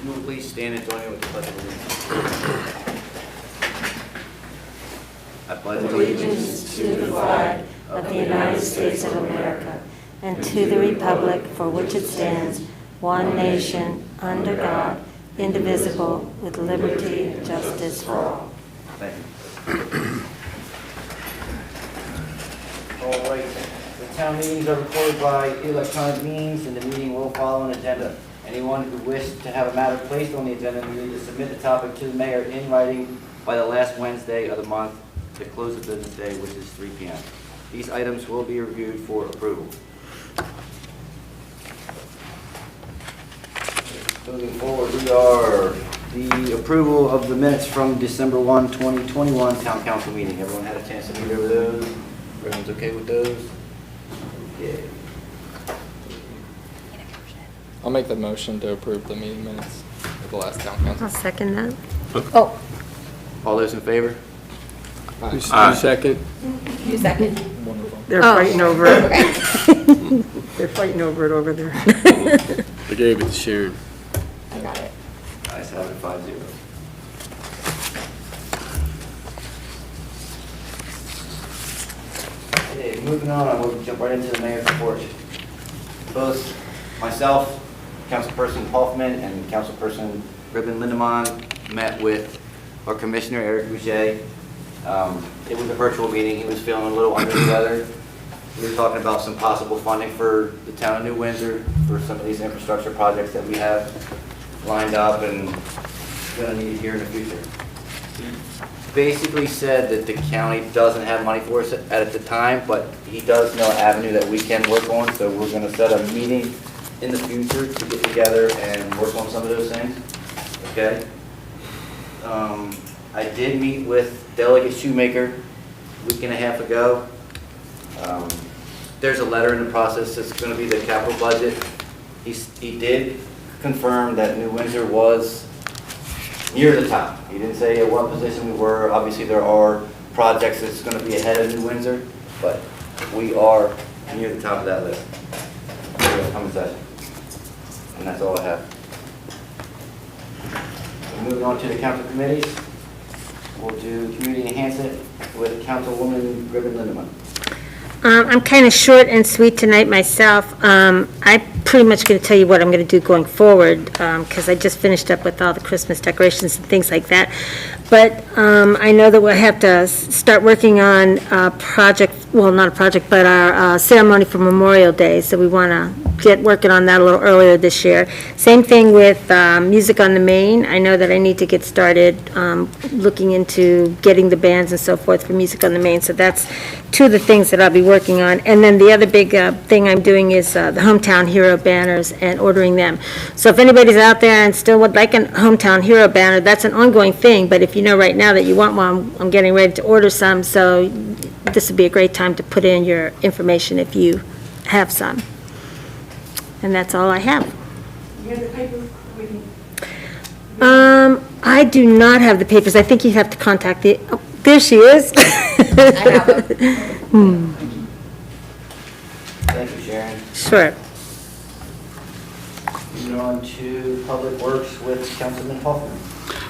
you will please stand and join me with the pledge of allegiance. I pledge Allegiance to the flag of the United States of America and to the republic for which it stands, one nation, under God, indivisible, with liberty and justice for all. Thank you. All right, the town meetings are recorded by electronic means, and the meeting will follow an agenda. Anyone who wishes to have a matter placed on the agenda will need to submit the topic to the mayor in writing by the last Wednesday of the month, the close of business day, which is 3 p.m. These items will be reviewed for approval. Moving forward, we are the approval of the minutes from December 1, 2021 Town Council meeting. Everyone had a chance to read over those? Everyone's okay with those? Okay. I'll make the motion to approve the meeting minutes of the last town council. I'll second that. Oh, All those in favor? Aye. Second. You second. Wonderful. They're Oh. fighting over it. They're fighting over it over there. I gave it to Sharon. I got it. Ayes have it, 5-0. Okay, moving on, we'll jump right into the mayor's report. Both myself, Councilperson Hoffman, and Councilperson Ribbon Lindemann met with our Commissioner, Eric Boucher. It was a virtual meeting. He was feeling a little under the weather. We were talking about some possible funding for the town of New Windsor for some of these infrastructure projects that we have lined up and going to need here in the future. He basically said that the county doesn't have money for us at the time, but he does know an avenue that we can work on, so we're going to set a meeting in the future to get together and work on some of those things. Okay? I did meet with Delegate Shoemaker a week and a half ago. There's a letter in the process that's going to be the capital budget. He did confirm that New Windsor was near the top. He didn't say at what position we were. Obviously, there are projects that's going to be ahead of New Windsor, but we are near the top of that list. Coming session. And that's all I have. Moving on to the council committees. We'll do community enhancement with Councilwoman Ribbon Lindemann. I'm kind of short and sweet tonight myself. I'm pretty much going to tell you what I'm going to do going forward, because I just finished up with all the Christmas decorations and things like that. But I know that we'll have to start working on a project, well, not a project, but our ceremony for Memorial Day. So we want to get working on that a little earlier this year. Same thing with Music on the Main. I know that I need to get started looking into getting the bands and so forth for Music on the Main. So that's two of the things that I'll be working on. And then the other big thing I'm doing is the Hometown Hero banners and ordering them. So if anybody's out there and still would like a Hometown Hero banner, that's an ongoing thing. But if you know right now that you want one, I'm getting ready to order some. So this would be a great time to put in your information if you have some. And that's all I have. You have the paper waiting. I do not have the papers. I think you have to contact the, oh, there she is. I have them. Thank you, Sharon. Sure. Moving on to Public Works with Councilman Hoffman.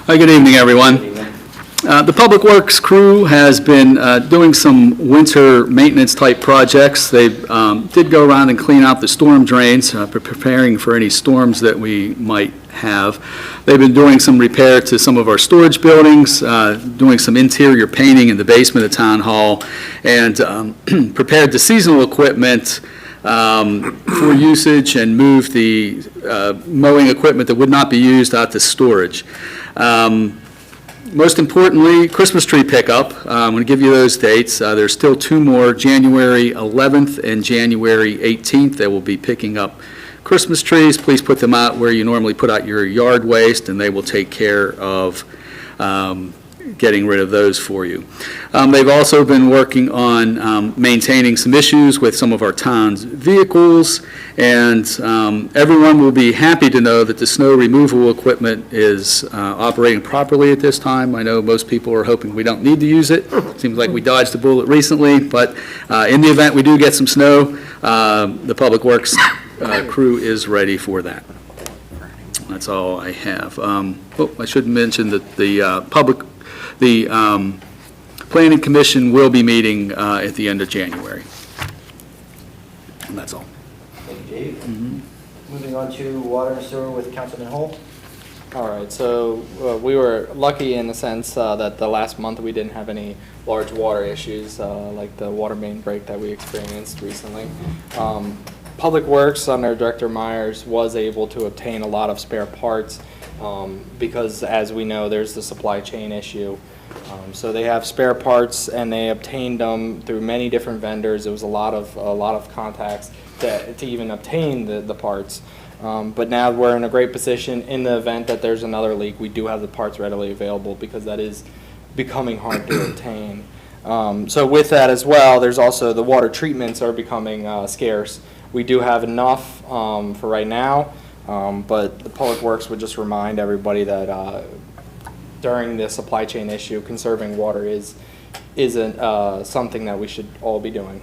Hi, good evening, everyone. Good evening. The Public Works crew has been doing some winter maintenance type projects. They did go around and clean out the storm drains, preparing for any storms that we might have. They've been doing some repair to some of our storage buildings, doing some interior painting in the basement of Town Hall, and prepared the seasonal equipment for usage and moved the mowing equipment that would not be used out to storage. Most importantly, Christmas tree pickup. I'm going to give you those dates. There's still two more, January 11th and January 18th. They will be picking up Christmas trees. Please put them out where you normally put out your yard waste, and they will take care of getting rid of those for you. They've also been working on maintaining some issues with some of our town's vehicles, and everyone will be happy to know that the snow removal equipment is operating properly at this time. I know most people are hoping we don't need to use it. Seems like we dodged a bullet recently, but in the event we do get some snow, the Public Works crew is ready for that. That's all I have. I should mention that the Planning Commission will be meeting at the end of January. And that's all. Thank you, Dave. Moving on to water and sewer with Councilman Hull. All right, so we were lucky in the sense that the last month we didn't have any large water issues like the water main break that we experienced recently. Public Works under Director Myers was able to obtain a lot of spare parts because, as we know, there's the supply chain issue. So they have spare parts, and they obtained them through many different vendors. It was a lot of contacts to even obtain the parts. But now we're in a great position in the event that there's another leak. We do have the parts readily available because that is becoming hard to obtain. So with that as well, there's also the water treatments are becoming scarce. We do have enough for right now, but the Public Works would just remind everybody that during the supply chain issue, conserving water is something that we should all be doing.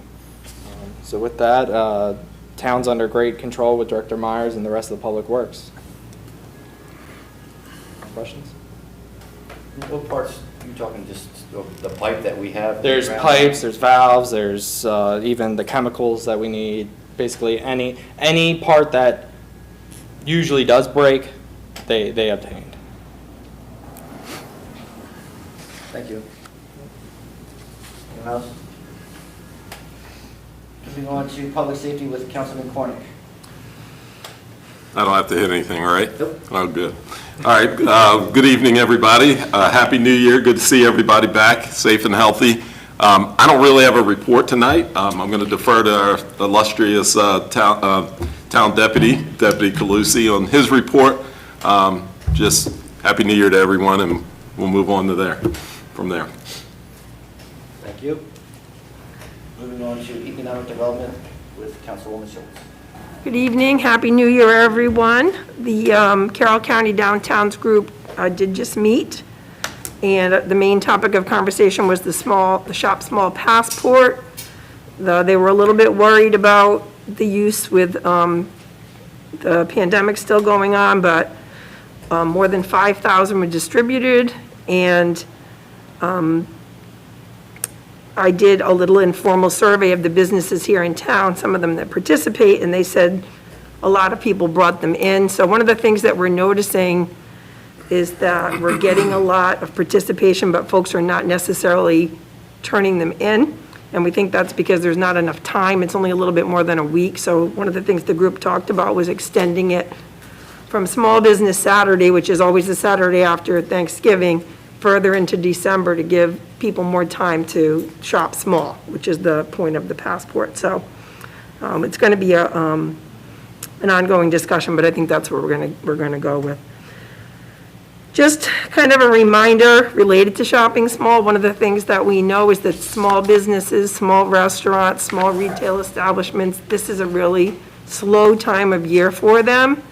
So with that, town's under great control with Director Myers and the rest of the Public Works. Questions? What parts, you talking just the pipe that we have? There's around? pipes, there's valves, there's even the chemicals that we need. Basically, any part that usually does break, they obtained. Thank you. Anyone else? Moving on to public safety with Councilman Cornick. I don't have to hit anything, right? Nope. Oh, good. All right, good evening, everybody. Happy New Year. Good to see everybody back, safe and healthy. I don't really have a report tonight. I'm going to defer to our illustrious town deputy, Deputy Calusi, on his report. Just Happy New Year to everyone, and we'll move on to from there. Thank you. Moving on to economic development with Councilwoman Schultz. Good evening, Happy New Year, everyone. The Carroll County Downtowns Group did just meet, and the main topic of conversation was the Shop Small Passport. They were a little bit worried about the use with the pandemic still going on, but more than 5,000 were distributed, and I did a little informal survey of the businesses here in town, some of them that participate, and they said a lot of people brought them in. So one of the things that we're noticing is that we're getting a lot of participation, but folks are not necessarily turning them in. And we think that's because there's not enough time. It's only a little bit more than a week. So one of the things the group talked about was extending it from Small Business Saturday, which is always the Saturday after Thanksgiving, further into December to give people more time to shop small, which is the point of the passport. So it's going to be an ongoing discussion, but I think that's where we're going to go with. Just kind of a reminder related to shopping small. One of the things that we know is that small businesses, small restaurants, small retail establishments, this is a really slow time of year for them.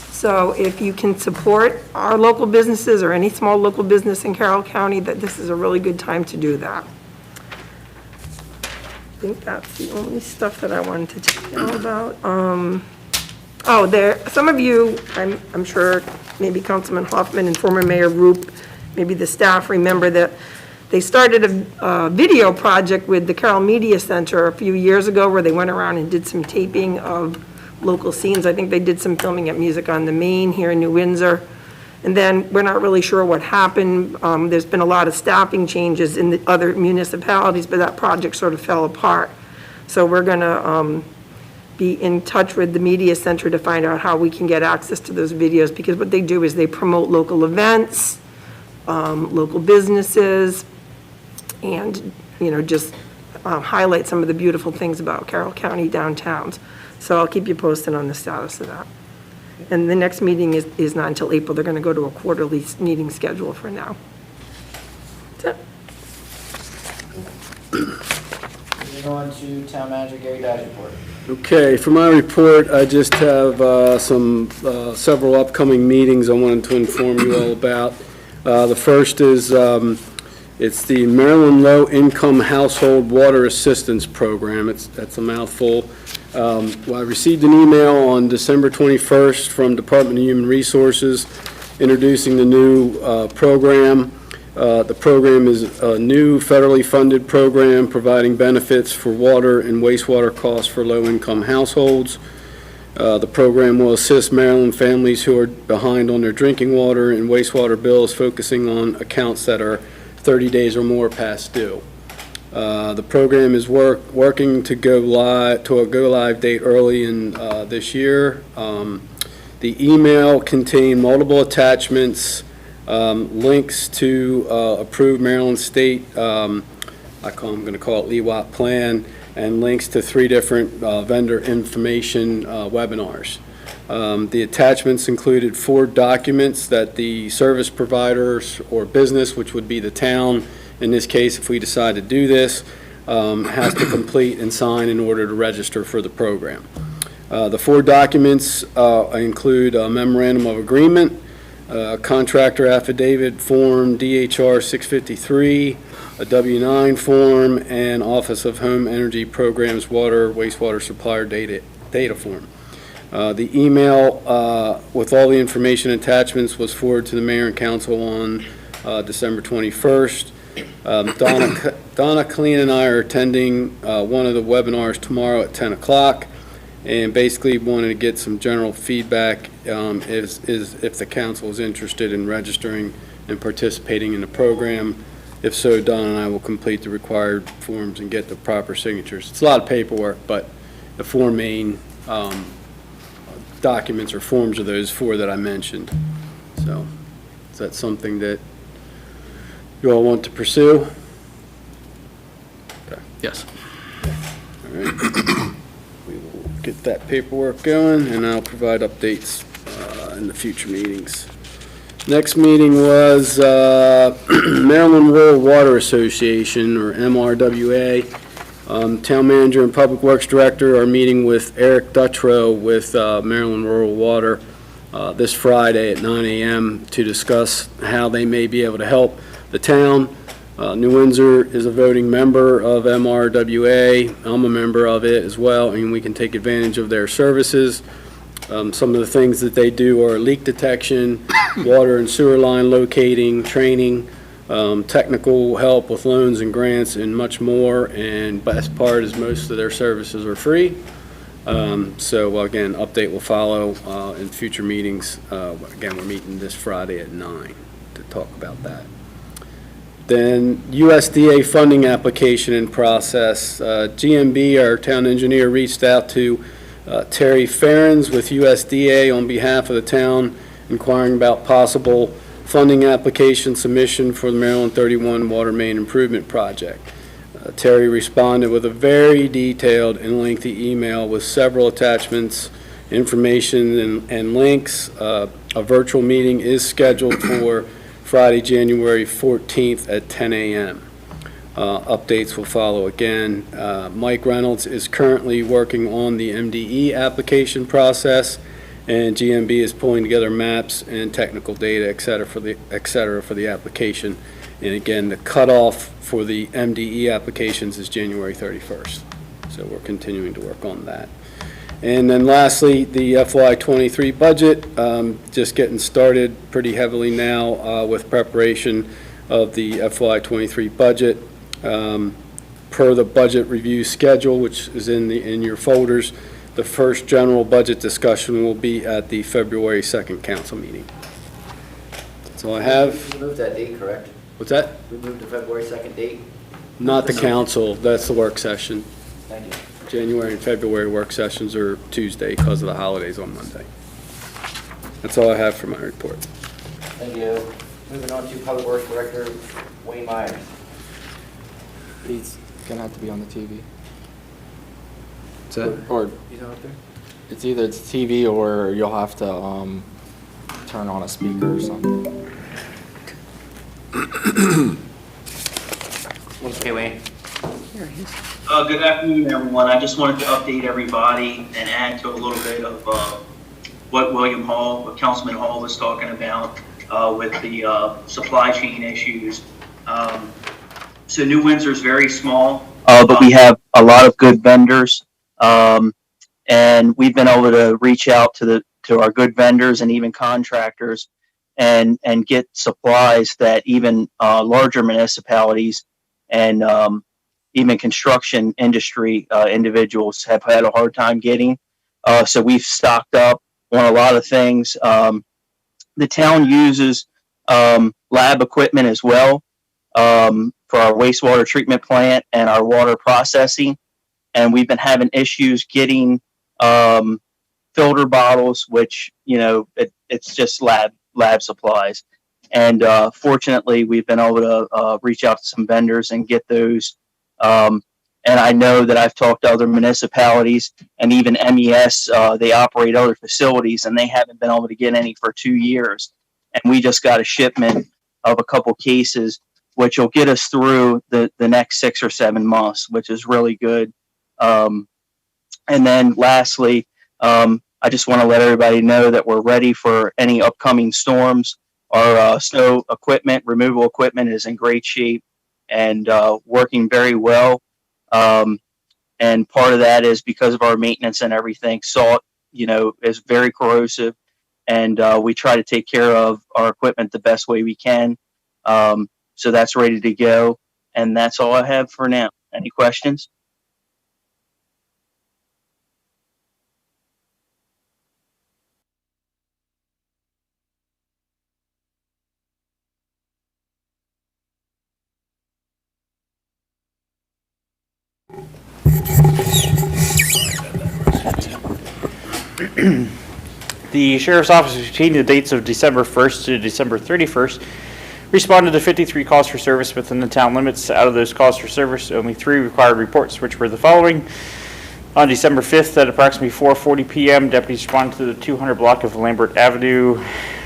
So if you can support our local businesses or any small local business in Carroll County, that this is a really good time to do that. I think that's the only stuff that I wanted to tell you about. Some of you, I'm sure, maybe Councilman Hoffman and former Mayor Roop, maybe the staff remember that they started a video project with the Carroll Media Center a few years ago where they went around and did some taping of local scenes. I think they did some filming at Music on the Main here in New Windsor. And then we're not really sure what happened. There's been a lot of staffing changes in the other municipalities, but that project sort of fell apart. So we're going to be in touch with the Media Center to find out how we can get access to those videos, because what they do is they promote local events, local businesses, and, just highlight some of the beautiful things about Carroll County downtowns. So I'll keep you posted on the status of that. And the next meeting is not until April. They're going to go to a quarterly meeting schedule for now. That's it. Moving on to Town Manager Gary Dye's report. Okay, for my report, I just have several upcoming meetings I wanted to inform you all about. The first is It's the Maryland Low Income Household Water Assistance Program. That's a mouthful. Well, I received an email on December 21st from Department of Human Resources introducing the new program. The program is a new federally funded program providing benefits for water and wastewater costs for low-income households. The program will assist Maryland families who are behind on their drinking water and wastewater bills, focusing on accounts that are 30 days or more past due. The program is working to go live to a go-live date early in this year. The email contained multiple attachments, links to approved Maryland State, I'm going to call it LEWAP plan, and links to 3 different vendor information webinars. The attachments included 4 documents that the service providers or business, which would be the town, in this case, if we decide to do this, has to complete and sign in order to register for the program. The 4 documents include a memorandum of agreement, contractor affidavit form DHR 653, a W-9 form, and Office of Home Energy Programs water wastewater supplier data form. The email with all the information attachments was forwarded to the mayor and council on December 21st. Donna Colleen and I are attending one of the webinars tomorrow at 10 o'clock, and basically wanted to get some general feedback is if the council is interested in registering and participating in the program. If so, Donna and I will complete the required forms and get the proper signatures. It's a lot of paperwork, but the 4 main documents or forms are those 4 that I mentioned. So is that something that you all want to pursue? Okay. Yes. All right. We will get that paperwork going, and I'll provide updates in the future meetings. Next meeting was Maryland Rural Water Association, or MRWA. Town Manager and Public Works Director are meeting with Eric Dutrow with Maryland Rural Water this Friday at 9 a.m. to discuss how they may be able to help the town. New Windsor is a voting member of MRWA. I'm a member of it as well, and we can take advantage of their services. Some of the things that they do are leak detection, water and sewer line locating, training, technical help with loans and grants, and much more. And best part is most of their services are free. So again, update will follow in future meetings. Again, we're meeting this Friday at 9 to talk about that. Then USDA funding application in process. GMB, our town engineer, reached out to Terry Ferens with USDA on behalf of the town, inquiring about possible funding application submission for the Maryland 31 Water Main Improvement Project. Terry responded with a very detailed and lengthy email with several attachments, information, and links. A virtual meeting is scheduled for Friday, January 14th at 10 a.m. Updates will follow again. Mike Reynolds is currently working on the MDE application process, and GMB is pulling together maps and technical data, et cetera, for the application. And again, the cutoff for the MDE applications is January 31st. So we're continuing to work on that. And then lastly, the FY23 budget, just getting started pretty heavily now with preparation of the FY23 budget. Per the budget review schedule, which is in your folders, the first general budget discussion will be at the February 2nd council meeting. That's all I have. We moved that date, correct? What's that? We moved to February 2nd date? Not the council, that's the work session. Thank you. January and February work sessions are Tuesday because of the holidays on Monday. That's all I have for my report. Thank you. Moving on to Public Works Director Wayne Myers. He's gonna have to be on the TV. What's that? Or He's not up there? it's either it's TV or you'll have to turn on a speaker or something. Okay, Wayne. Good afternoon, everyone. I just wanted to update everybody and add to a little bit of what Councilman Hall was talking about with the supply chain issues. So New Windsor is very small. But we have a lot of good vendors. And we've been able to reach out to our good vendors and even contractors and get supplies that even larger municipalities and even construction industry individuals have had a hard time getting. So we've stocked up on a lot of things. The town uses lab equipment as well for our wastewater treatment plant and our water processing. And we've been having issues getting filter bottles, which, it's just lab supplies. And fortunately, we've been able to reach out to some vendors and get those. And I know that I've talked to other municipalities and even MES, they operate other facilities and they haven't been able to get any for 2 years. And we just got a shipment of a couple cases, which will get us through the next 6 or 7 months, which is really good. And then lastly, I just want to let everybody know that we're ready for any upcoming storms. Our snow equipment, removal equipment is in great shape and working very well. And part of that is because of our maintenance and everything. Salt, is very corrosive, and we try to take care of our equipment the best way we can. So that's ready to go, and that's all I have for now. Any questions? The Sheriff's Office, between the dates of December 1st to December 31st, responded to 53 calls for service within the town limits. Out of those calls for service, only 3 required reports, which were the following. On December 5th at approximately 4:40 p.m., deputies responded to the 200 block of Lambert Avenue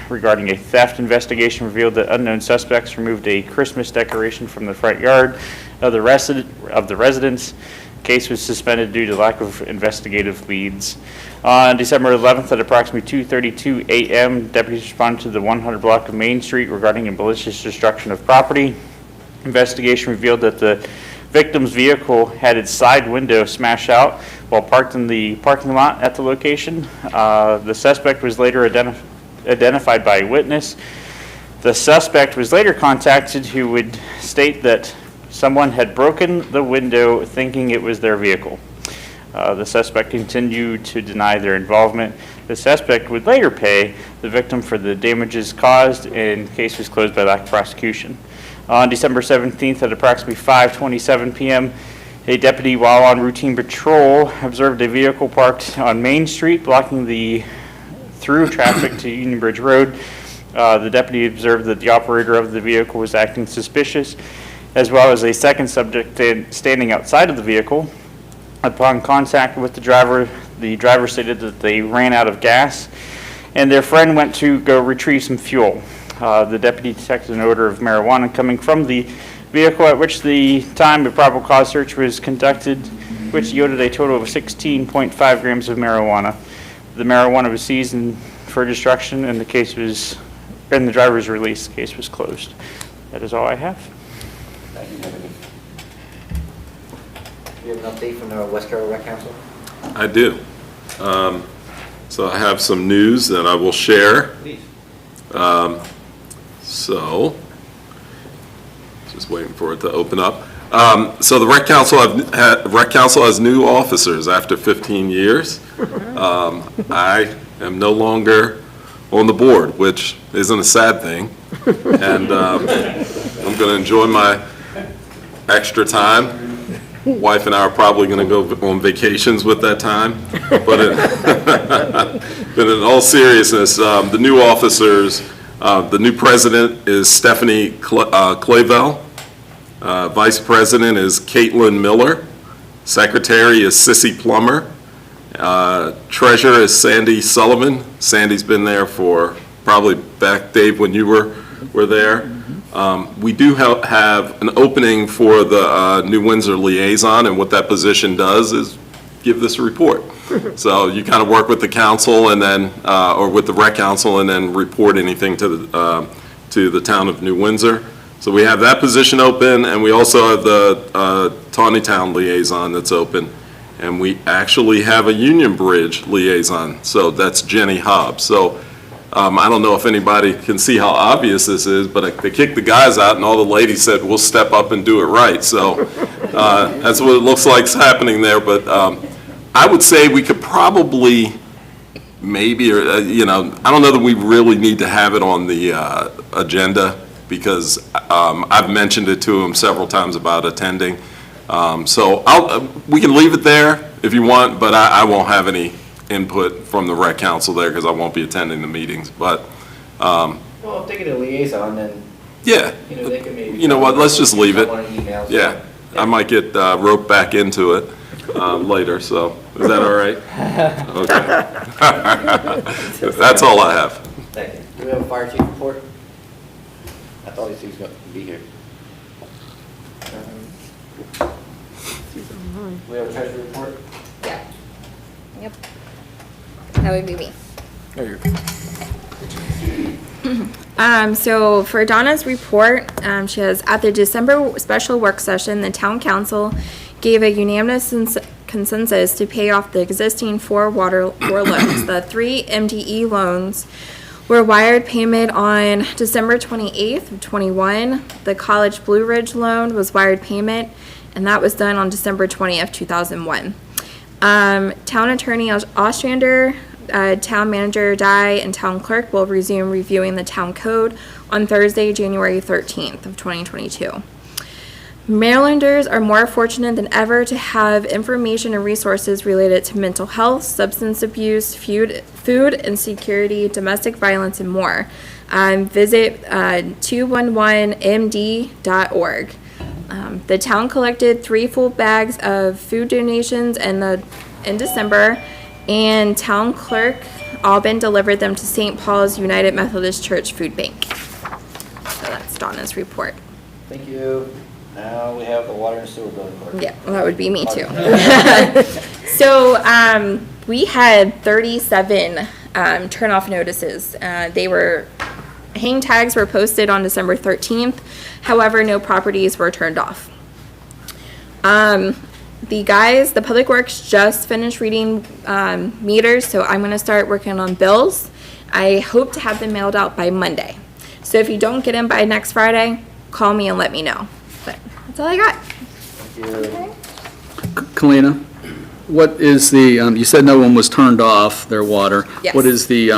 regarding a theft investigation revealed that unknown suspects removed a Christmas decoration from the front yard of the residence. Case was suspended due to lack of investigative leads. On December 11th at approximately 2:32 a.m., deputies responded to the 100 block of Main Street regarding a malicious destruction of property. Investigation revealed that the victim's vehicle had its side window smashed out while parked in the parking lot at the location. The suspect was later identified by a witness. The suspect was later contacted, who would state that someone had broken the window thinking it was their vehicle. The suspect continued to deny their involvement. The suspect would later pay the victim for the damages caused, and case was closed by lack of prosecution. On December 17th at approximately 5:27 p.m., a deputy, while on routine patrol, observed a vehicle parked on Main Street, blocking the through traffic to Union Bridge Road. The deputy observed that the operator of the vehicle was acting suspicious, as well as a second subject standing outside of the vehicle. Upon contact with the driver stated that they ran out of gas, and their friend went to go retrieve some fuel. The deputy detected an odor of marijuana coming from the vehicle, at which the time a probable cause search was conducted, which yielded a total of 16.5 grams of marijuana. The marijuana was seized for destruction, and the driver was released. The case was closed. That is all I have. Thank you, Deputy. Do you have an update from the West Carroll Rec Council? I do. So I have some news that I will share. Please. So, just waiting for it to open up. So the Rec Council has new officers after 15 years. I am no longer on the board, which isn't a sad thing. And I'm going to enjoy my extra time. Wife and I are probably going to go on vacations with that time. But in all seriousness, the new officers, the new president is Stephanie Clavel. Vice president is Caitlin Miller. Secretary is Sissy Plummer. Treasurer is Sandy Sullivan. Sandy's been there for probably back, Dave, when you were there. We do have an opening for the New Windsor Liaison, and what that position does is give this report. So you kind of work with the council and then, or with the Rec Council, and then report anything to the town of New Windsor. So we have that position open, and we also have the Tawny Town Liaison that's open. And we actually have a Union Bridge Liaison, so that's Jenny Hobbs. So I don't know if anybody can see how obvious this is, but they kicked the guys out, and all the ladies said, we'll step up and do it right. So that's what it looks like is happening there. But I would say we could probably maybe, or I don't know that we really need to have it on the agenda, because I've mentioned it to him several times about attending. So we can leave it there if you want, but I won't have any input from the rec council there because I won't be attending the meetings. But Well, if they get a liaison, then, yeah, they can maybe. you know what? Let's just leave it. Someone emails. Yeah, I might get roped back into it later. So is that all right? Okay. That's all I have. Thank you. Do we have a fire chief report? I thought he was going to be here. Do we have a treasury report? Yeah. Yep. That would be me. So for Donna's report, she has, at the December special work session, the town council gave a unanimous consensus to pay off the existing 4 water loans. The 3 MDE loans were wired payment on December 28th of 21. The College Blue Ridge loan was wired payment, and that was done on December 20th, 2001. Town Attorney Ostrander, Town Manager Dye, and Town Clerk will resume reviewing the town code on Thursday, January 13th of 2022. Marylanders are more fortunate than ever to have information and resources related to mental health, substance abuse, food insecurity, domestic violence, and more. Visit 211md.org. The town collected 3 full bags of food donations in December, and Town Clerk Albin delivered them to St. Paul's United Methodist Church Food Bank. So that's Donna's report. Thank you. Now we have the water and sewer bill report. Yeah, well, that would be me too. So we had 37 turn-off notices. Hang tags were posted on December 13th. However, no properties were turned off. The Public Works just finished reading meters, so I'm going to start working on bills. I hope to have them mailed out by Monday. So if you don't get them by next Friday, call me and let me know. But that's all I got. Thank you. Okay. Kalina, what is you said no one was turned off their water. Yes. What is the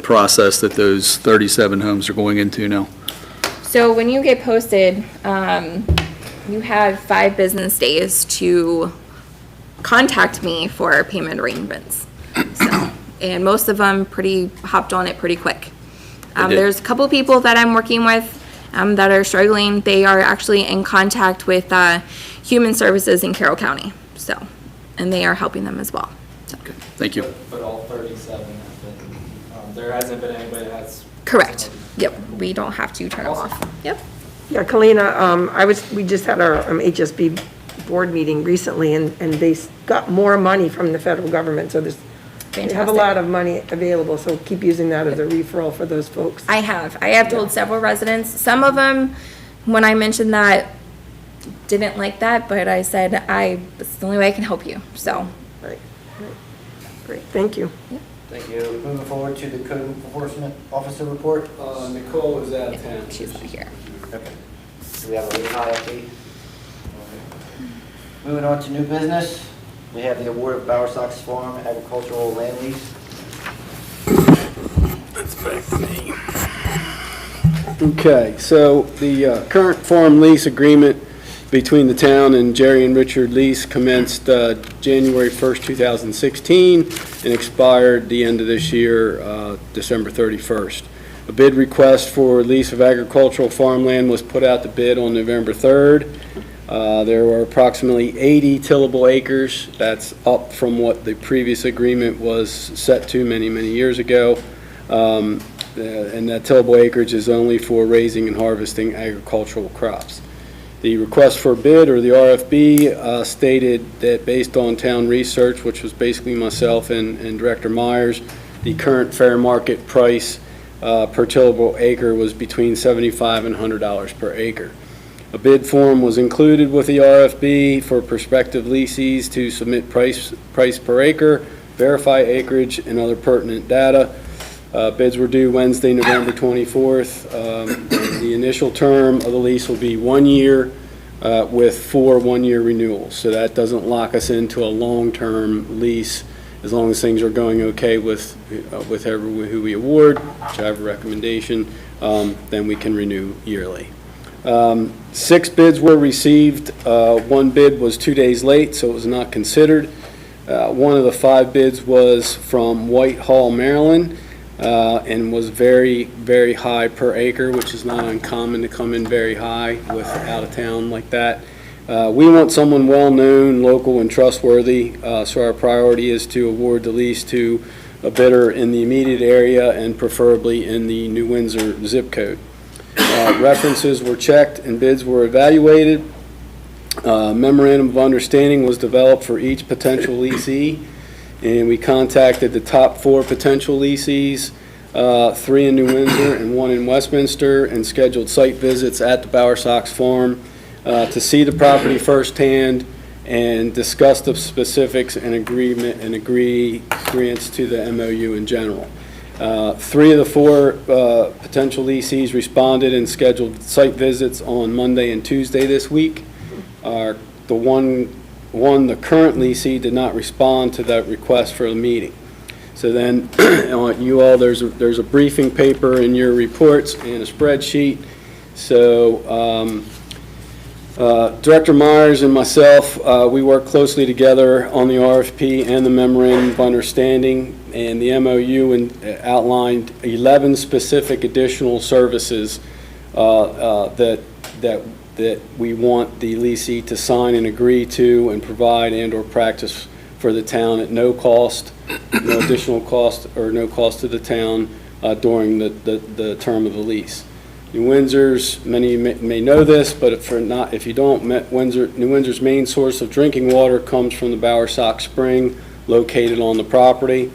process that those 37 homes are going into now? So when you get posted, you have 5 business days to contact me for payment arrangements. So, and most of them hopped on it pretty quick. There's a couple people that I'm working with that are struggling. They are actually in contact with Human Services in Carroll County. So, and they are helping them as well. So. Okay, thank you. But all 37 have been, there hasn't been anybody that has. Correct. Yep. We don't have to turn them off. Yep. Yeah, Kalina, we just had our HSB board meeting recently, and they got more money from the federal government, so they have a Fantastic. lot of money available, so keep using that as a referral for those folks. I have told several residents. Some of them, when I mentioned that, didn't like that, but I said, it's the only way I can help you, so. Right. Great, thank you. Thank you. Moving forward to the code enforcement officer report. Nicole is out of town. She's not here. Okay. Do we have a lead high update? Moving on to new business, we have the award of Bower Sox Farm agricultural land lease. That's back to me. Okay, so the current farm lease agreement between the town and Jerry and Richard Lease commenced January 1st, 2016, and expired the end of this year, December 31st. A bid request for lease of agricultural farmland was put out to bid on November 3rd. There were approximately 80 tillable acres. That's up from what the previous agreement was set to many, many years ago. And that tillable acreage is only for raising and harvesting agricultural crops. The request for bid, or the RFB, stated that based on town research, which was basically myself and Director Myers, the current fair market price per tillable acre was between $75 and $100 per acre. A bid form was included with the RFB for prospective lessees to submit price per acre, verify acreage, and other pertinent data. Bids were due Wednesday, November 24th. The initial term of the lease will be 1 year with 4 one-year renewals. So that doesn't lock us into a long-term lease. As long as things are going okay with who we award, whichever recommendation, then we can renew yearly. 6 bids were received. 1 bid was 2 days late, so it was not considered. One of the 5 bids was from Whitehall, Maryland, and was very, very high per acre, which is not uncommon to come in very high with out of town like that. We want someone well-known, local, and trustworthy, so our priority is to award the lease to a bidder in the immediate area and preferably in the New Windsor zip code. References were checked and bids were evaluated. Memorandum of understanding was developed for each potential leasee, and we contacted the top 4 potential lessees, 3 in New Windsor and 1 in Westminster, and scheduled site visits at the Bower Sox Farm to see the property firsthand and discuss the specifics and agreements to the MOU in general. 3 of the 4 potential lessees responded and scheduled site visits on Monday and Tuesday this week. The current lessee did not respond to that request for a meeting. So then, you all, there's a briefing paper in your reports and a spreadsheet. So Director Myers and myself, we work closely together on the RFP and the memorandum of understanding, and the MOU outlined 11 specific additional services that we want the leasee to sign and agree to and provide and/or practice for the town at no cost, no additional cost, or no cost to the town during the term of the lease. New Windsor's, many may know this, but if you don't, New Windsor's main source of drinking water comes from the Bower Sox Spring located on the property.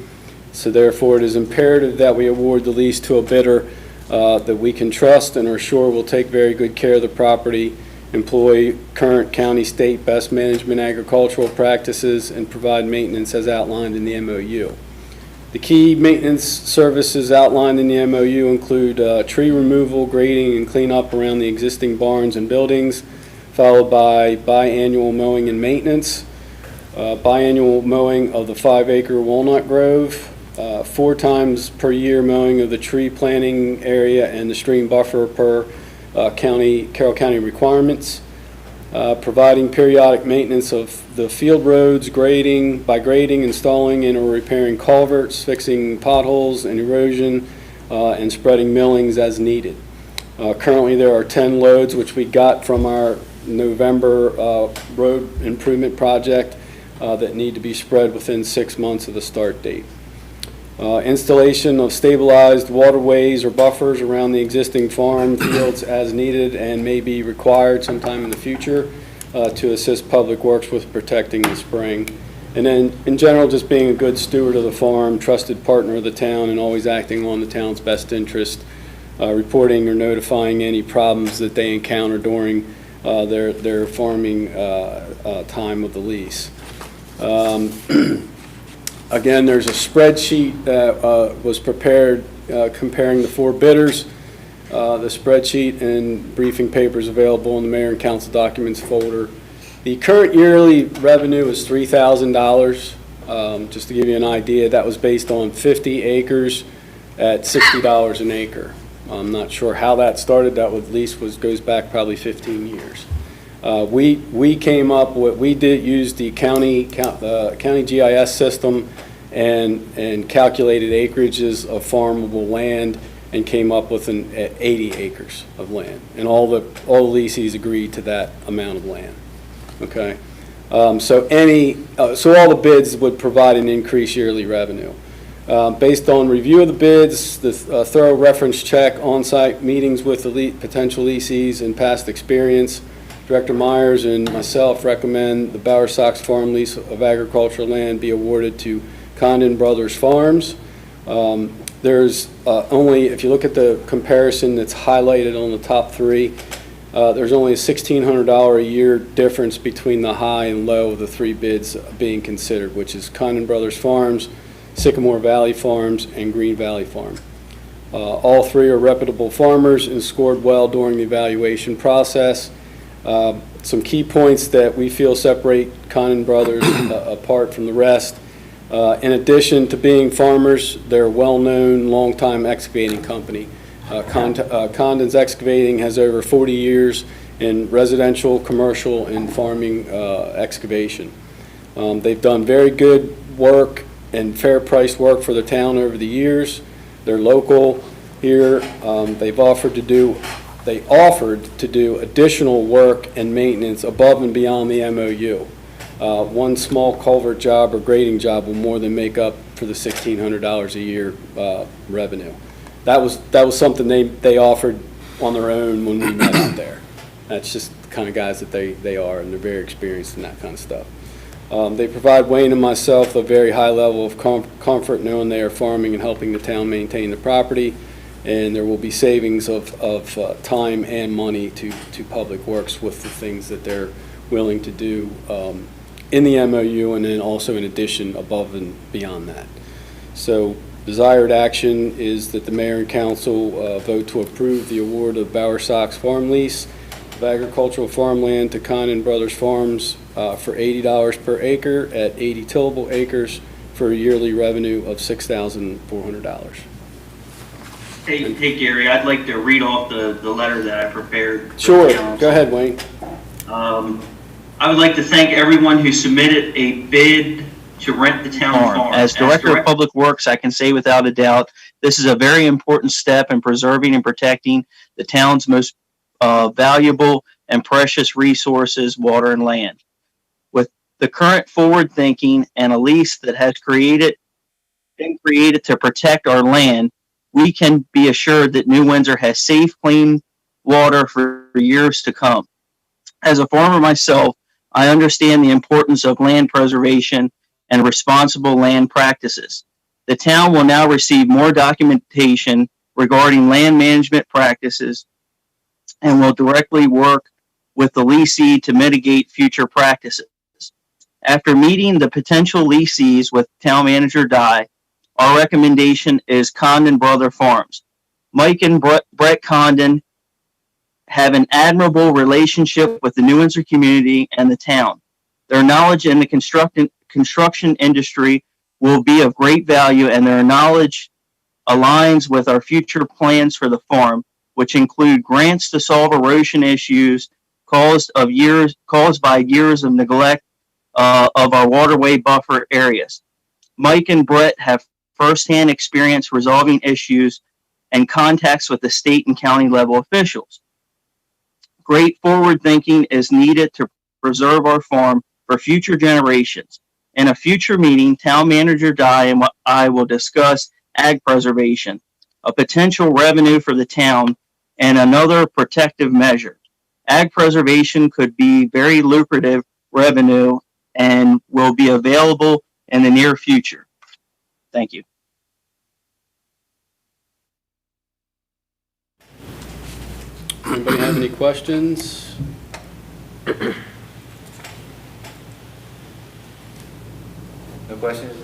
So therefore, it is imperative that we award the lease to a bidder that we can trust and are sure will take very good care of the property, employ current county, state best management agricultural practices, and provide maintenance as outlined in the MOU. The key maintenance services outlined in the MOU include tree removal, grading, and cleanup around the existing barns and buildings, followed by biannual mowing and maintenance, biannual mowing of the 5-acre Walnut Grove, 4 times per year mowing of the tree planting area and the stream buffer per Carroll County requirements, providing periodic maintenance of the field roads, grading, installing and or repairing culverts, fixing potholes and erosion, and spreading millings as needed. Currently, there are 10 loads which we got from our November road improvement project that need to be spread within 6 months of the start date. Installation of stabilized waterways or buffers around the existing farm fields as needed and may be required sometime in the future to assist Public Works with protecting the spring. And then, in general, just being a good steward of the farm, trusted partner of the town, and always acting on the town's best interest, reporting or notifying any problems that they encounter during their farming time of the lease. Again, there's a spreadsheet that was prepared comparing the 4 bidders. The spreadsheet and briefing papers available in the Mayor and Council Documents folder. The current yearly revenue is $3,000. Just to give you an idea, that was based on 50 acres at $60 an acre. I'm not sure how that started. That lease goes back probably 15 years. We came up with, we did use the county GIS system and calculated acreages of farmable land and came up with 80 acres of land. And all the lessees agreed to that amount of land. Okay. So all the bids would provide an increased yearly revenue. Based on review of the bids, the thorough reference check, on-site meetings with the potential lessees and past experience, Director Myers and myself recommend the Bower Sox Farm lease of agricultural land be awarded to Condon Brothers Farms. There's only, if you look at the comparison that's highlighted on the top three, there's only a $1,600 a year difference between the high and low of the three bids being considered, which is Condon Brothers Farms, Sycamore Valley Farms, and Green Valley Farm. All three are reputable farmers and scored well during the evaluation process. Some key points that we feel separate Condon Brothers apart from the rest. In addition to being farmers, they're a well-known, long-time excavating company. Condon's Excavating has over 40 years in residential, commercial, and farming excavation. They've done very good work and fair-priced work for the town over the years. They're local here. They offered to do additional work and maintenance above and beyond the MOU. One small culvert job or grading job will more than make up for the $1,600 a year revenue. That was something they offered on their own when we met out there. That's just the kind of guys that they are, and they're very experienced in that kind of stuff. They provide Wayne and myself a very high level of comfort knowing they are farming and helping the town maintain the property, and there will be savings of time and money to Public Works with the things that they're willing to do in the MOU, and then also in addition above and beyond that. So desired action is that the mayor and council vote to approve the award of Bower Sox farm lease of agricultural farmland to Condon Brothers Farms for $80 per acre at 80 tillable acres for a yearly revenue of $6,400. Hey, Gary, I'd like to read off the letter that I prepared. Sure, go ahead, Wayne. I would like to thank everyone who submitted a bid to rent the town farm. As Director of Public Works, I can say without a doubt, this is a very important step in preserving and protecting the town's most valuable and precious resources, water and land. With the current forward thinking and a lease that has been created to protect our land, we can be assured that New Windsor has safe, clean water for years to come. As a farmer myself, I understand the importance of land preservation and responsible land practices. The town will now receive more documentation regarding land management practices and will directly work with the leasee to mitigate future practices. After meeting the potential leasees with Town Manager Dye, our recommendation is Condon Brother Farms. Mike and Brett Condon have an admirable relationship with the New Windsor community and the town. Their knowledge in the construction industry will be of great value, and their knowledge aligns with our future plans for the farm, which include grants to solve erosion issues caused by years of neglect of our waterway buffer areas. Mike and Brett have firsthand experience resolving issues and contacts with the state and county level officials. Great forward thinking is needed to preserve our farm for future generations. In a future meeting, Town Manager Dye and I will discuss ag preservation, a potential revenue for the town, and another protective measure. Ag preservation could be very lucrative revenue and will be available in the near future. Thank you. Anybody have any questions? No questions?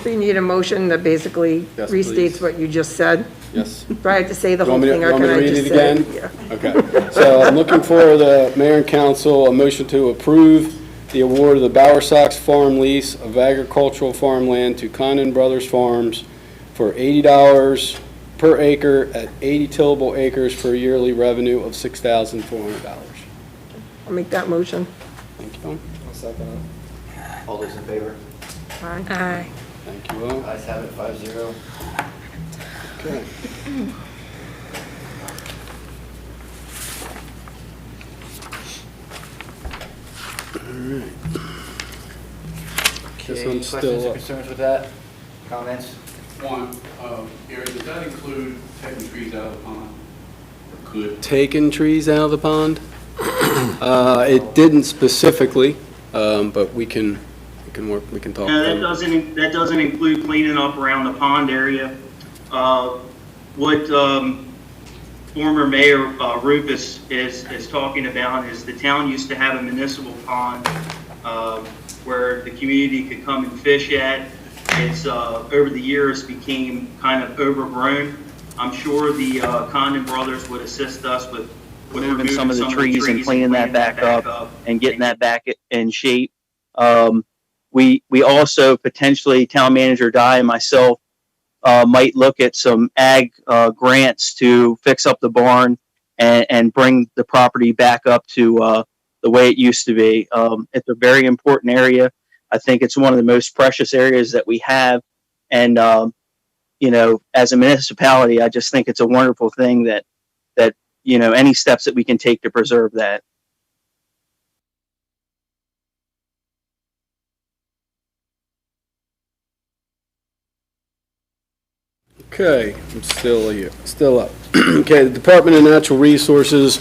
So you need a motion that basically Yes, restates please. what you just said? Yes. Do I have to say the You whole want me to- thing, you or want me can to I read just it say? again? Yeah. Okay, so I'm looking for the mayor and council, a motion to approve the award of the Bower Sox farm lease of agricultural farmland to Condon Brothers Farms for $80 per acre at 80 tillable acres for a yearly revenue of $6,400. I'll make that motion. Thank you. I'll second it. All those in favor? Aye. Aye. Thank you all. Ayes have it, 5-0. Okay. Guess Okay, I'm questions still or up. concerns with that? Comments? One, Gary, does that include taking trees out of the pond? Or could? Taking trees out of the pond? It didn't specifically, but we can talk. No, that doesn't include cleaning up around the pond area. What former Mayor Rufus is talking about is the town used to have a municipal pond where the community could come and fish at. It's over the years became kind of overgrown. I'm sure the Condon brothers would assist us with moving some of the trees and cleaning that back up and getting that back in shape. We also potentially, town manager Di and myself, might look at some ag grants to fix up the barn and bring the property back up to the way it used to be. It's a very important area. I think it's one of the most precious areas that we have. And, you know, as a municipality, I just think it's a wonderful thing that, you know, any steps that we can take to preserve that. Okay, I'm still here, still up. Okay, the Department of Natural Resources,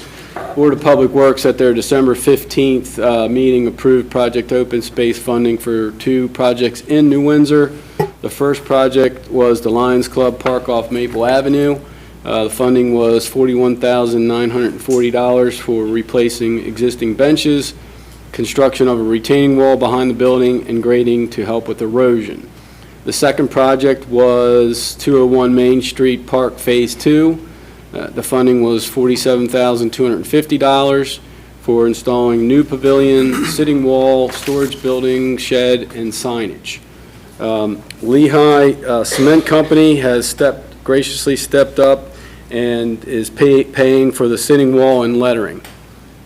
Board of Public Works at their December 15th meeting approved project open space funding for 2 projects in New Windsor. The first project was the Lions Club Park off Maple Avenue. The funding was $41,940 for replacing existing benches, construction of a retaining wall behind the building, and grading to help with erosion. The second project was 201 Main Street Park Phase 2. The funding was $47,250 for installing new pavilion, sitting wall, storage building, shed, and signage. Lehigh Cement Company has graciously stepped up and is paying for the sitting wall and lettering.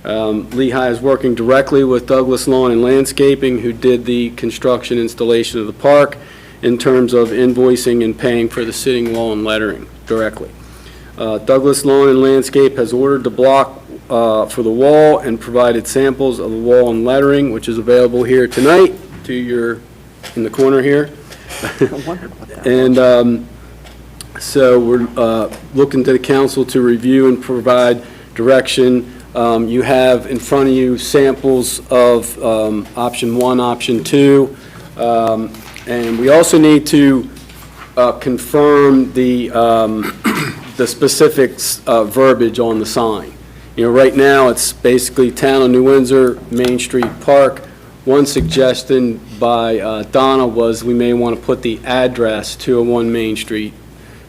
Lehigh is working directly with Douglas Lawn and Landscaping, who did the construction installation of the park, in terms of invoicing and paying for the sitting wall and lettering directly. Douglas Lawn and Landscape has ordered the block for the wall and provided samples of the wall and lettering, which is available here tonight to your, in the corner here. And so we're looking to the council to review and provide direction. You have in front of you samples of option 1, option 2. And we also need to confirm the specific verbiage on the sign. You know, right now, it's basically Town of New Windsor, Main Street Park. One suggestion by Donna was we may want to put the address 201 Main Street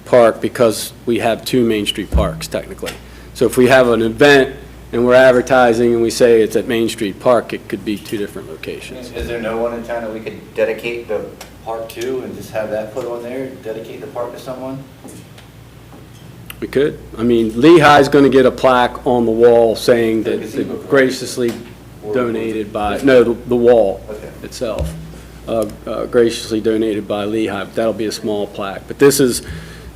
Park because we have 2 Main Street Parks, technically. So if we have an event and we're advertising and we say it's at Main Street Park, it could be 2 different locations. Is there no one in town that we could dedicate the park to and just have that put on there, dedicate the park to someone? We could. I mean, Lehigh's going to get a plaque on the wall saying that it's graciously donated by, no, the wall itself, graciously donated by Lehigh. That'll be a small plaque. But this is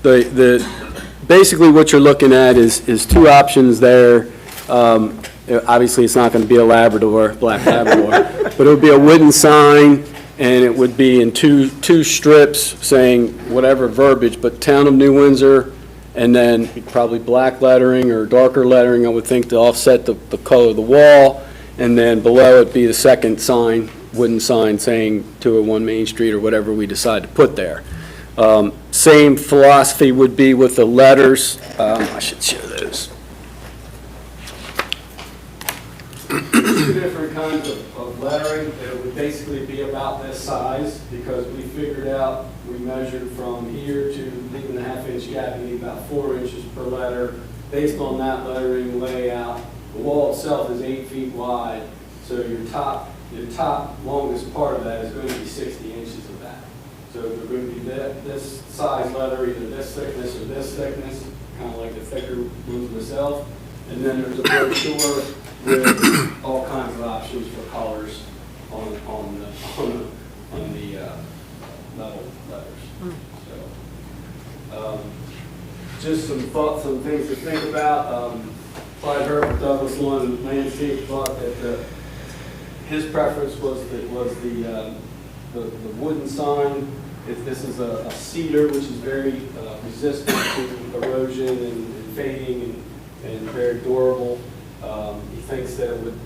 basically what you're looking at is 2 options there. Obviously, it's not going to be a Labrador, black Labrador, but it would be a wooden sign, and it would be in two strips saying whatever verbiage, but Town of New Windsor, and then probably black lettering or darker lettering, I would think, to offset the color of the wall, and then below it be the second sign, wooden sign saying 201 Main Street or whatever we decide to put there. Same philosophy would be with the letters. I should show those. 2 different kinds of lettering. It would basically be about this size because we figured out, we measured from here to leaving the half-inch gap, you need about 4 inches per letter. Based on that lettering layout, the wall itself is 8 feet wide, so your top longest part of that is going to be 60 inches of that. So they're going to be this size letter, either this thickness or this thickness, kind of like the thicker ones myself. And then there's a brochure with all kinds of options for colors on the level letters. So, just some thoughts, some things to think about. Clyde Hurt with Douglas Lawn and Landscape thought that his preference was the wooden sign. If this is a cedar, which is very resistant to erosion and fading and very durable. He thinks that it would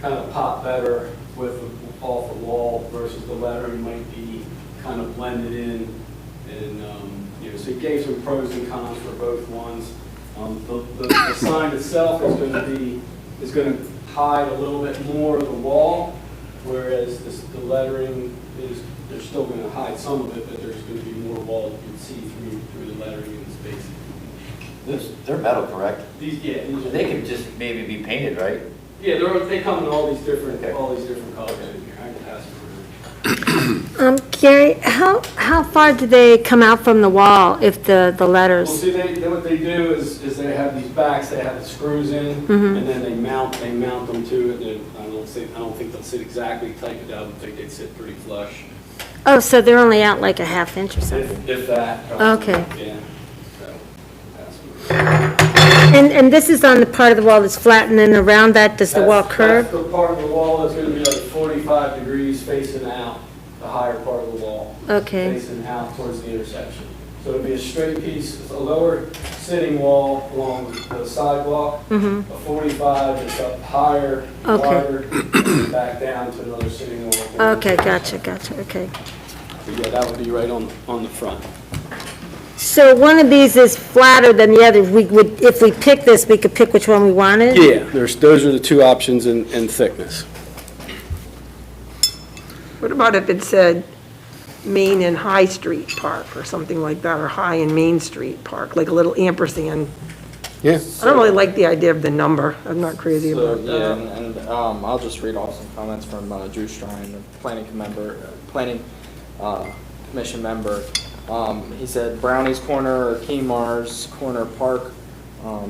kind of pop better with off the wall versus the lettering might be kind of blended in And, so he gave some pros and cons for both ones. The sign itself is going to hide a little bit more of the wall, whereas the lettering they're still going to hide some of it, but there's going to be more wall you can see through the lettering in the space. They're metal, correct? These They could just maybe be painted, right? Yeah, they come in all these different colors in here. I can pass them around. Gary, how far do they come out from the wall if the Well, letters? see, what they do is they have these backs, they have the screws in, Mm-hmm. and then they mount them to it. And I don't think they'll sit exactly tight, but I would think they'd sit pretty flush. Oh, so they're only out like a half inch or something? If that. Okay. Yeah. So, pass them around. And this is on the part of the wall that's flat, and then around that, does the wall curve? That's the part of the wall that's going to be like 45 degrees facing out, the higher part of the wall. Okay. Facing out towards the intersection. So it'll be a straight piece, a lower sitting wall along the sidewalk, a 45 that's up higher, Okay. wider, and back down to another sitting wall. Okay, gotcha, okay. But yeah, that would be right on the front. So one of these is flatter than the other. If we pick this, we could pick which one we wanted? Yeah, those are the two options in thickness. What about if it said Main and High Street Park or something like that, or High and Main Street Park, like a little ampersand? Yeah. I don't really like the idea of the number. I'm not crazy So, about yeah, that. and I'll just read off some comments from Drew Strine, the planning commission member. He said Brownie's Corner or Kemar's Corner Park. I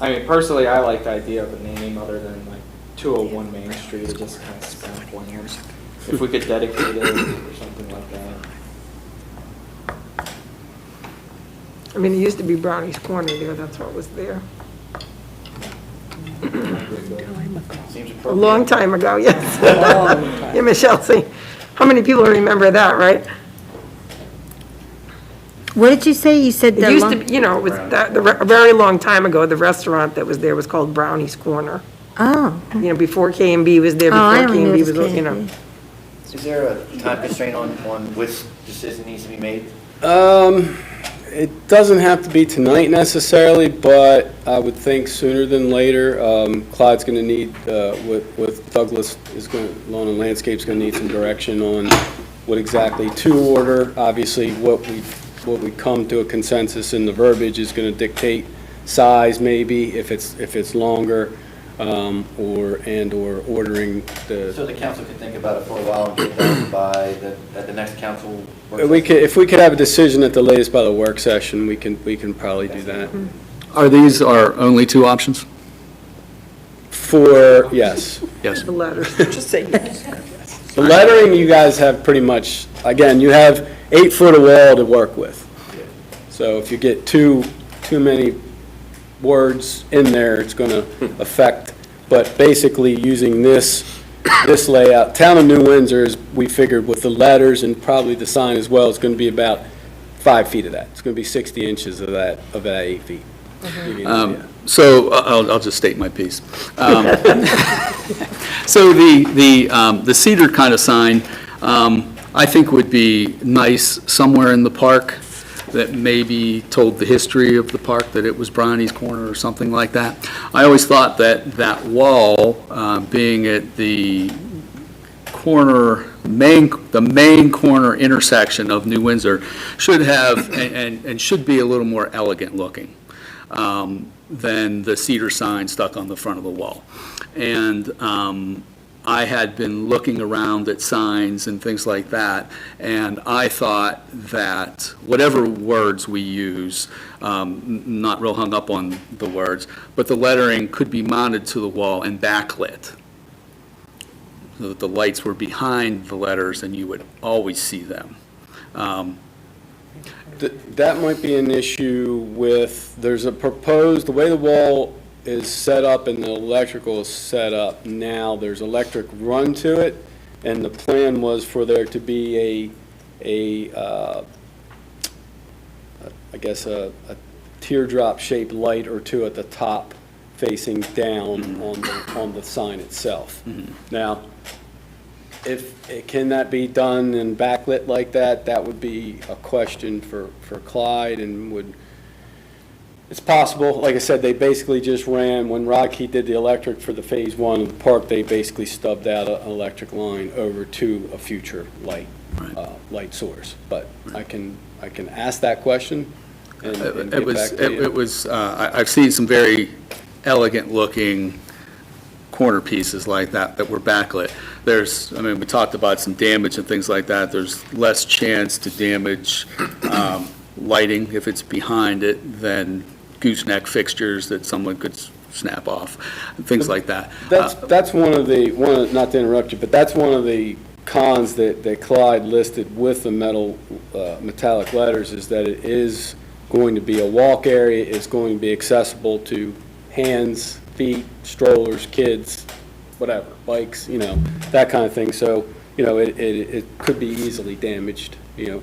mean, personally, I like the idea of a name other than like 201 Main Street. It just kind of sounds bland. If we could dedicate it or something like that. I mean, it used to be Brownie's Corner there, that's what was there. Seems A appropriate. long time ago, yes. Yeah, Michelle, see, how many people remember that, right? What did you say? You said It the used to, be, it was a very long time ago, the restaurant that was there was called Brownie's Corner. Oh. Before K&B was there, Oh, I before only knew K&B it was was, K&B. Is there a time constraint on which decision needs to be made? It doesn't have to be tonight necessarily, but I would think sooner than later. Clyde's going to need, with Douglas Lawn and Landscape's going to need some direction on what exactly to order. Obviously, what we come to a consensus in the verbiage is going to dictate size maybe, if it's longer, or ordering the. So the council could think about it for a while and get done by at the next council work If we could have a decision at the latest by the work session, we can probably do that. Are these our only two options? Yes. Yes. the letters. The lettering, you guys have pretty much, again, you have 8 foot of wall to work with. So if you get too many words in there, it's going to affect, but basically using this layout, Town of New Windsor is, we figured with the letters and probably the sign as well, it's going to be about 5 feet of that. It's going to be 60 inches of that 8 feet. Give you an idea. So I'll just state my piece. So the cedar kind of sign, I think would be nice somewhere in the park that maybe told the history of the park, that it was Brownie's Corner or something like that. I always thought that wall, being at the main corner intersection of New Windsor, should have, and should be a little more elegant looking than the cedar sign stuck on the front of the wall. And I had been looking around at signs and things like that, and I thought that whatever words we use, not real hung up on the words, but the lettering could be mounted to the wall and backlit, so that the lights were behind the letters and you would always see them. That might be an issue with, there's a proposed, the way the wall is set up and the electrical is set up now, there's electric run to it, and the plan was for there to be I guess a teardrop-shaped light or two at the top facing down on the sign itself. Now, can that be done and backlit like that? That would be a question for Clyde, and it's possible. Like I said, they basically just ran, when Rocky did the electric for the Phase 1 of the park, they basically stubbed out an electric line over to a future light source. But I can ask that question and get back to you. I've seen some very elegant-looking corner pieces like that were backlit. We talked about some damage and things like that. There's less chance to damage lighting if it's behind it than gooseneck fixtures that someone could snap off, things like that. That's one of the, not to interrupt you, but that's one of the cons that Clyde listed with the metallic letters, is that it is going to be a walk area, it's going to be accessible to hands, feet, strollers, kids, whatever, bikes, that kind of thing. So, it could be easily damaged.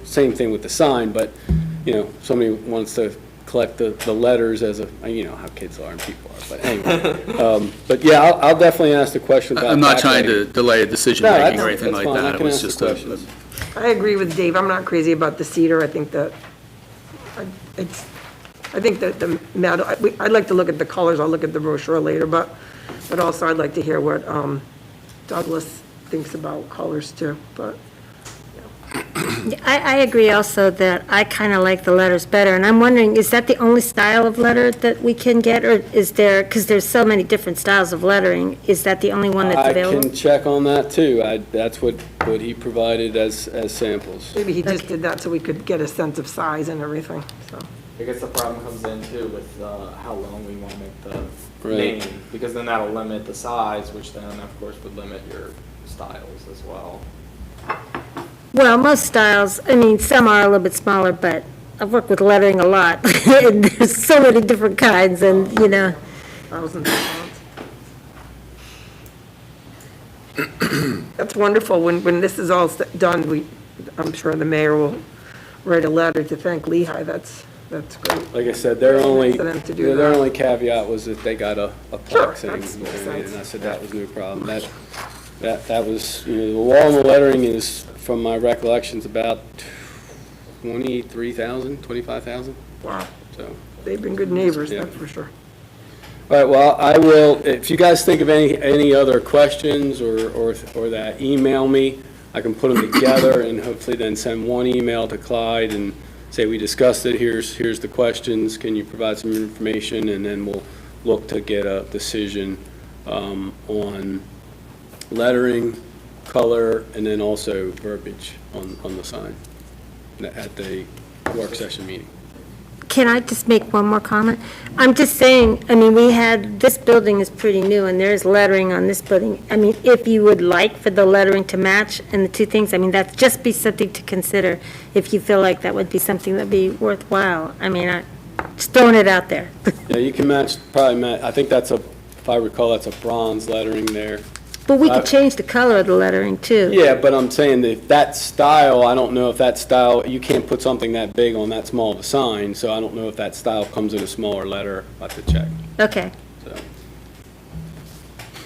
Same thing with the sign, but, somebody wants to collect the letters as how kids are and people are. But anyway, but yeah, I'll definitely ask the question about. I'm not trying to delay a decision-making or anything like that. It was just I agree with Dave. I'm not crazy about the cedar. I think that the metal, I'd like to look at the colors. I'll look at the brochure later, but also I'd like to hear what Douglas thinks about colors too, but. I agree also that I kind of like the letters better, and I'm wondering, is that the only style of letter that we can get, or is there, because there's so many different styles of lettering, is that the only one that's available? I can check on that too. That's what he provided as samples. Maybe he just did that so we could get a sense of size and everything, so. I guess the problem comes in too with how long we want to make the name, because then that'll limit the size, which then of course would limit your styles as well. Well, most styles, some are a little bit smaller, but I've worked with lettering a lot. And there's so many different kinds, and, Thousands of pounds. That's wonderful. When this is all done, I'm sure the mayor will write a letter to thank Lehigh. That's great. Like I said, their only that. caveat was that they got a Sure, plaque saying, makes sense. and I said that was no problem. That was, the wall and the lettering is, from my recollections, about 23,000, 25,000. Wow. So. They've been good neighbors, that's for sure. All right, well, I will, if you guys think of any other questions or that, email me. I can put them together and hopefully then send one email to Clyde and say, we discussed it, here's the questions, can you provide some information? And then we'll look to get a decision on lettering, color, and then also verbiage on the sign at the work session meeting. Can I just make one more comment? I'm just saying, this building is pretty new, and there's lettering on this building. If you would like for the lettering to match and the two things, that'd just be something to consider if you feel like that would be something that'd be worthwhile. I'm just throwing it out there. Yeah, you can probably match, I think if I recall, that's a bronze lettering there. But we could change the color of the lettering, too. Yeah, but I'm saying that style, I don't know if that style, you can't put something that big on that small of a sign, so I don't know if that style comes in a smaller letter. I'll have to check. Okay. So.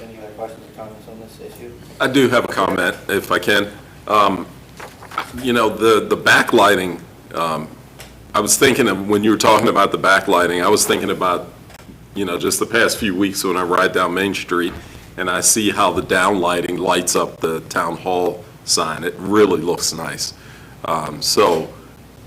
Any other questions or comments on this issue? I do have a comment, if I can. The backlighting, I was thinking of, when you were talking about the backlighting, I was thinking about, just the past few weeks when I ride down Main Street, and I see how the downlighting lights up the town hall sign. It really looks nice. So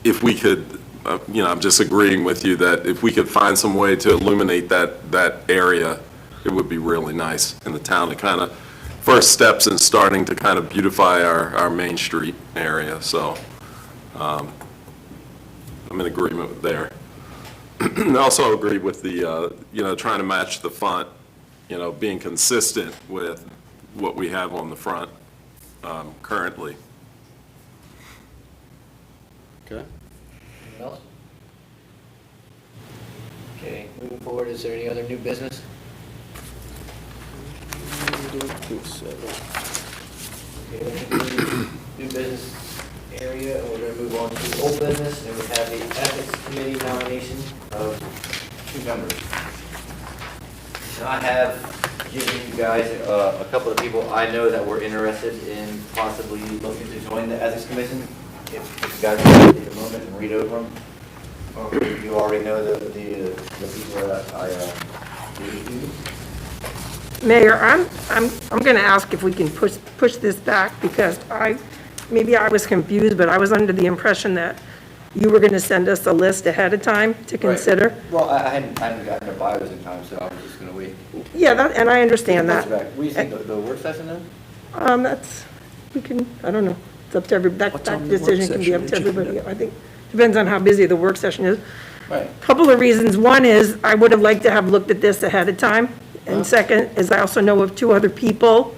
if we could, I'm just agreeing with you that if we could find some way to illuminate that area, it would be really nice in the town, to kind of, first steps in starting to kind of beautify our Main Street area. So I'm in agreement there. I also agree with the, trying to match the font, being consistent with what we have on the front currently. Okay. Anything else? Okay, moving forward, is there any other new business? Okay, new business area, and we're going to move on to old business, and we have the Ethics Committee nomination of 2 members. And I have giving you guys a couple of people I know that were interested in possibly looking to join the Ethics Commission. If you guys want to take a moment and read over them, or you already know the people that I gave you. Mayor, I'm going to ask if we can push this back, because maybe I was confused, but I was under the impression that you were going to send us a list ahead of time to consider. Right. Well, I hadn't gotten their bios in time, so I was just going to wait. Yeah, and I understand that. What do you think, the work session then? I don't know. It's up to everybody. That decision can be up to everybody. I think, depends on how busy the work session is. Right. Couple of reasons. One is, I would have liked to have looked at this ahead of time. And second is, I also know of two other people.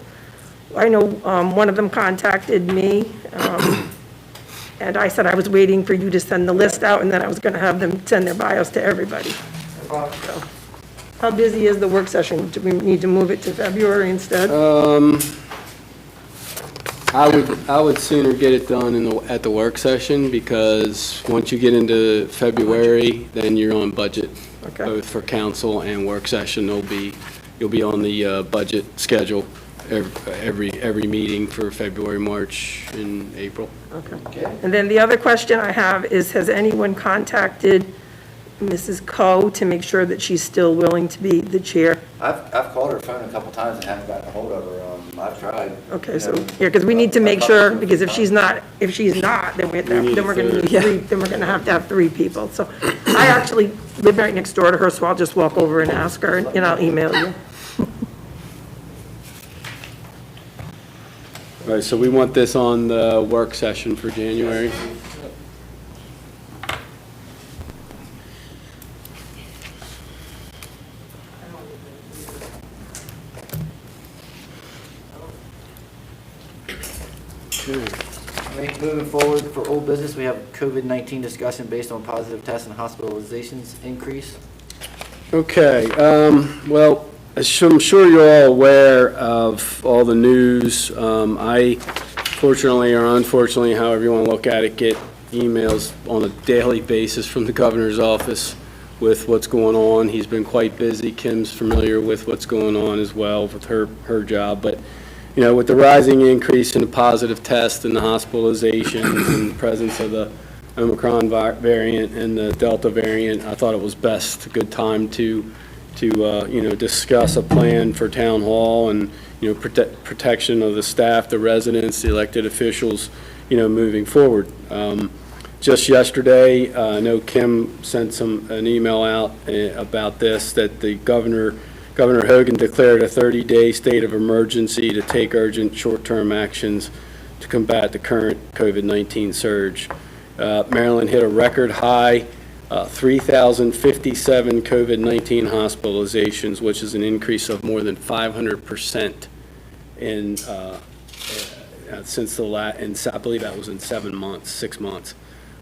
I know one of them contacted me, and I said I was waiting for you to send the list out, and then I was going to have them send their bios to everybody. So, how busy is the work session? Do we need to move it to February instead? I would sooner get it done at the work session, because once you get into February, then you're on budget. Okay. Both for council and work session, you'll be on the budget schedule every meeting for February, March, and April. Okay. And then the other question I have is, has anyone contacted Mrs. Coe to make sure that she's still willing to be the chair? I've called her phone a couple times and haven't gotten a hold of her. I've tried. Okay, so, yeah, because we need to make sure, because if she's not, then we're going to have to have three people. So I actually live right next door to her, so I'll just walk over and ask her, and I'll email you. All right, so we want this on the work session for January. Moving forward for old business, we have COVID-19 discussion based on positive tests and hospitalizations increase. Okay, well, as I'm sure you're all aware of all the news. I, fortunately or unfortunately, however you want to look at it, get emails on a daily basis from the governor's office with what's going on. He's been quite busy. Kim's familiar with what's going on as well with her job. But, you know, with the rising increase in the positive tests and the hospitalizations and the presence of the Omicron variant and the Delta variant, I thought it was a good time to discuss a plan for town hall and, protection of the staff, the residents, the elected officials, moving forward. Just yesterday, I know Kim sent an email out about this, that the Governor Hogan declared a 30-day state of emergency to take urgent short-term actions to combat the current COVID-19 surge. Maryland hit a record high 3,057 COVID-19 hospitalizations, which is an increase of more than 500% since I believe that was in 6 months.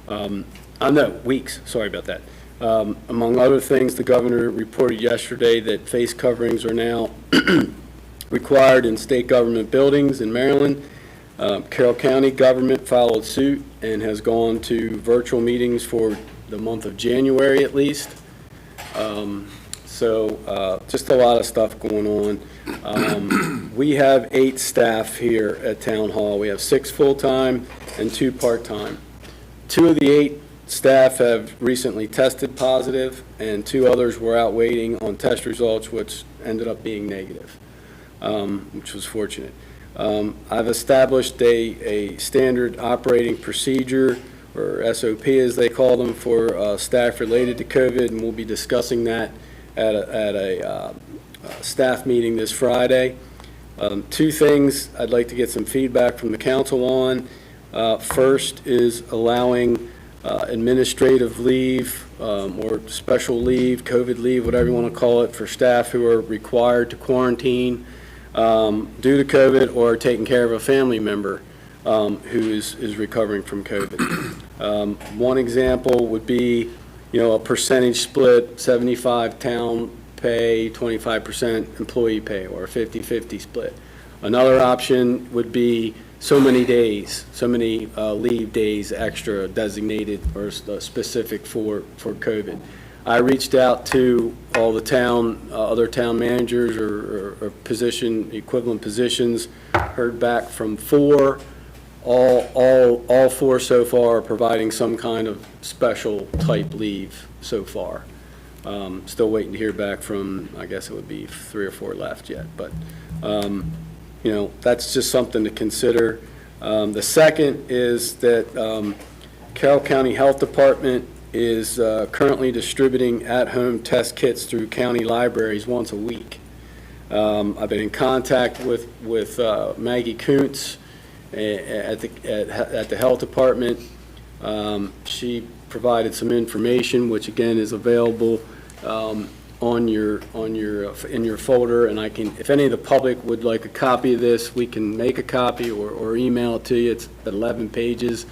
No, weeks, sorry about that. Among other things, the governor reported yesterday that face coverings are now required in state government buildings in Maryland. Carroll County government followed suit and has gone to virtual meetings for the month of January at least. Just a lot of stuff going on. We have 8 staff here at Town Hall. We have 6 full-time and 2 part-time. 2 of the 8 staff have recently tested positive, and 2 others were out waiting on test results, which ended up being negative, which was fortunate. I've established a standard operating procedure, or SOP as they call them, for staff related to COVID, and we'll be discussing that at a staff meeting this Friday. 2 things I'd like to get some feedback from the council on. First is allowing administrative leave or special leave, COVID leave, whatever you want to call it, for staff who are required to quarantine due to COVID or taking care of a family member who is recovering from COVID. One example would be, a percentage split, 75 town pay, 25% employee pay, or a 50-50 split. Another option would be so many days, so many leave days extra designated or specific for COVID. I reached out to all the town, other town managers or equivalent positions, heard back from 4. All 4 so far are providing some kind of special type leave so far. Still waiting to hear back from, I guess it would be 3 or 4 left yet, but, that's just something to consider. The second is that Carroll County Health Department is currently distributing at-home test kits through county libraries once a week. I've been in contact with Maggie Kuntz at the Health Department. She provided some information, which again is available in your folder, and I can, if any of the public would like a copy of this, we can make a copy or email it to you. It's 11 pages.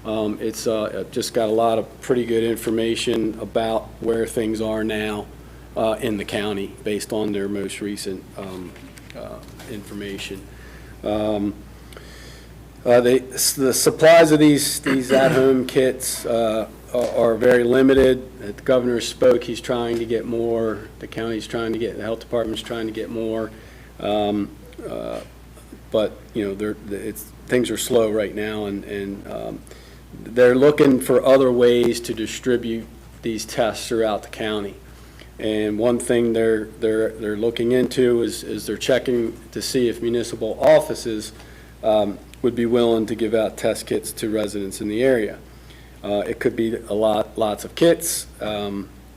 It's just got a lot of pretty good information about where things are now in the county based on their most recent information. The supplies of these at-home kits are very limited. The governor spoke, he's trying to get more, the county's trying to get, the health department's trying to get more. But, things are slow right now, and they're looking for other ways to distribute these tests throughout the county. And one thing they're looking into is they're checking to see if municipal offices would be willing to give out test kits to residents in the area. It could be lots of kits,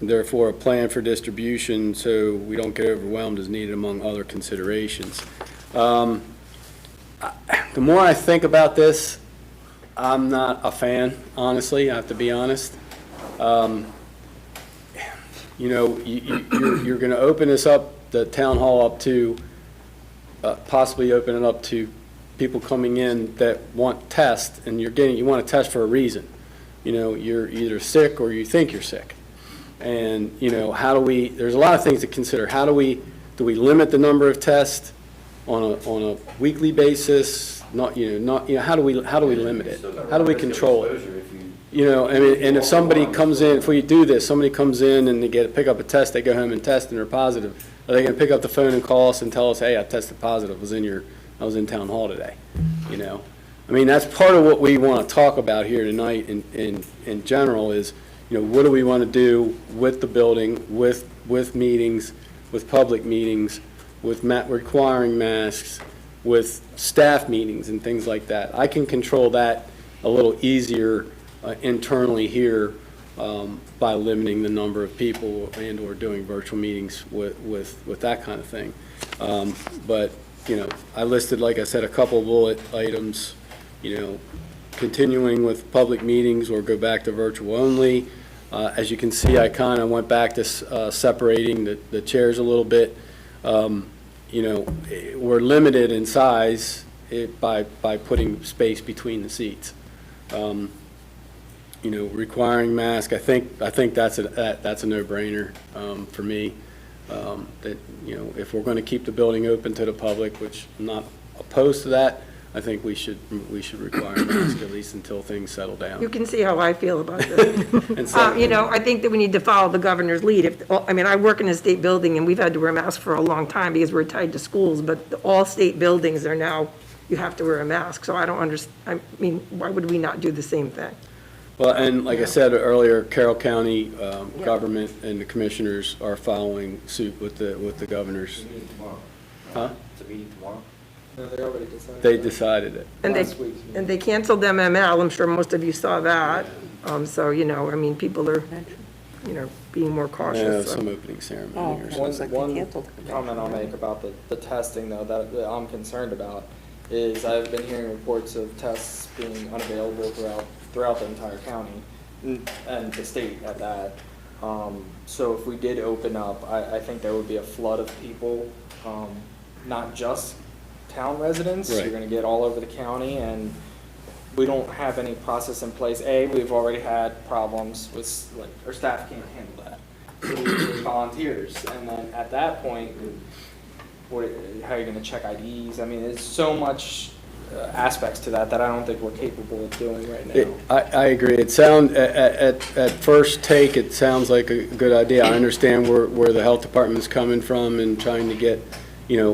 therefore a plan for distribution so we don't get overwhelmed is needed among other considerations. The more I think about this, I'm not a fan, honestly, I have to be honest. You're going to open this up, the town hall up to, possibly open it up to people coming in that want tests, and you want to test for a reason. You're either sick or you think you're sick. And, there's a lot of things to consider. Do we limit the number of tests on a weekly basis? How do we limit it? How do we control it? And if somebody comes in, if we do this, somebody comes in and they pick up a test, they go home and test and they're positive, are they going to pick up the phone and call us and tell us, hey, I tested positive, I was in town hall today, that's part of what we want to talk about here tonight in general is, what do we want to do with the building, with meetings, with public meetings, with requiring masks, with staff meetings and things like that. I can control that a little easier internally here by limiting the number of people and or doing virtual meetings with that kind of thing. But I listed, like I said, a couple bullet items, continuing with public meetings or go back to virtual only. As you can see, I kind of went back to separating the chairs a little bit. We're limited in size by putting space between the seats. Requiring mask, I think that's a no-brainer for me. That if we're going to keep the building open to the public, which I'm not opposed to that, I think we should require masks at least until things settle down. You can see how I feel about this. I think that we need to follow the governor's lead. I work in a state building, and we've had to wear masks for a long time because we're tied to schools, but all state buildings are now, you have to wear a mask. So I don't understand, why would we not do the same thing? Well, and like I said earlier, Carroll County government and the commissioners are following suit with the governors. It's a meeting tomorrow. Huh? It's a meeting tomorrow. No, they already decided. They decided it. And they canceled MML, I'm sure most of you saw that. So, people are, being more Yeah, cautious. so. some opening ceremony or something. One comment I'll make about the testing, though, that I'm concerned about, is I've been hearing reports of tests being unavailable throughout the entire county, and the state at that. So if we did open up, I think there would be a flood of people, not just town residents. Right. You're going to get all over the county, and we don't have any process in place. We've already had problems with, our staff can't handle that. So we need volunteers, and then at that point, how are you going to check IDs? There's so much aspects to that I don't think we're capable of doing right now. I agree. At first take, it sounds like a good idea. I understand where the health department's coming from and trying to get,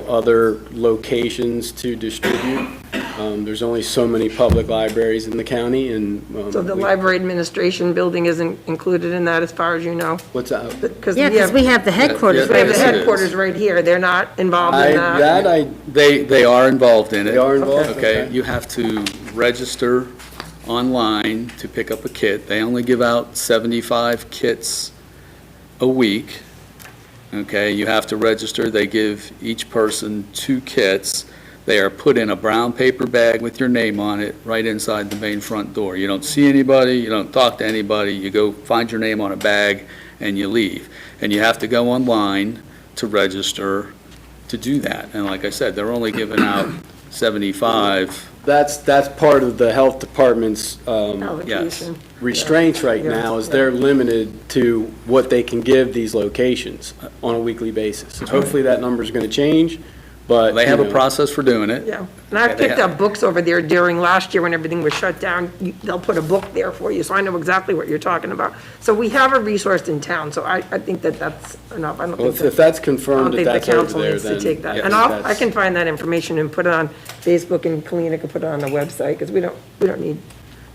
other locations to distribute. There's only so many public libraries in the county, and. So the library administration building isn't included in that, as far as you know? What's that? Yeah, because we have the headquarters. We have the Yes, it is. headquarters right here. They're not involved in that? They are involved in it. They are involved? Okay, Okay. you have to register online to pick up a kit. They only give out 75 kits a week. Okay, you have to register. They give each person 2 kits. They are put in a brown paper bag with your name on it right inside the main front door. You don't see anybody, you don't talk to anybody, you go find your name on a bag and you leave. And you have to go online to register to do that. And like I said, they're only giving out 75. That's part of the health department's Allocation. restraints right now, is they're limited to what they can give these locations on a weekly basis. Hopefully that number's going to change, but. They have a process for doing it. Yeah, and I picked up books over there during last year when everything was shut down. They'll put a book there for you, so I know exactly what you're talking about. So we have a resource in town, so I think that's enough. I don't Well, think if that's I confirmed don't that think the that's over council there, needs to then. take that. yes, And I that's- can find that information and put it on Facebook, and Kalina can put it on the website, because we don't need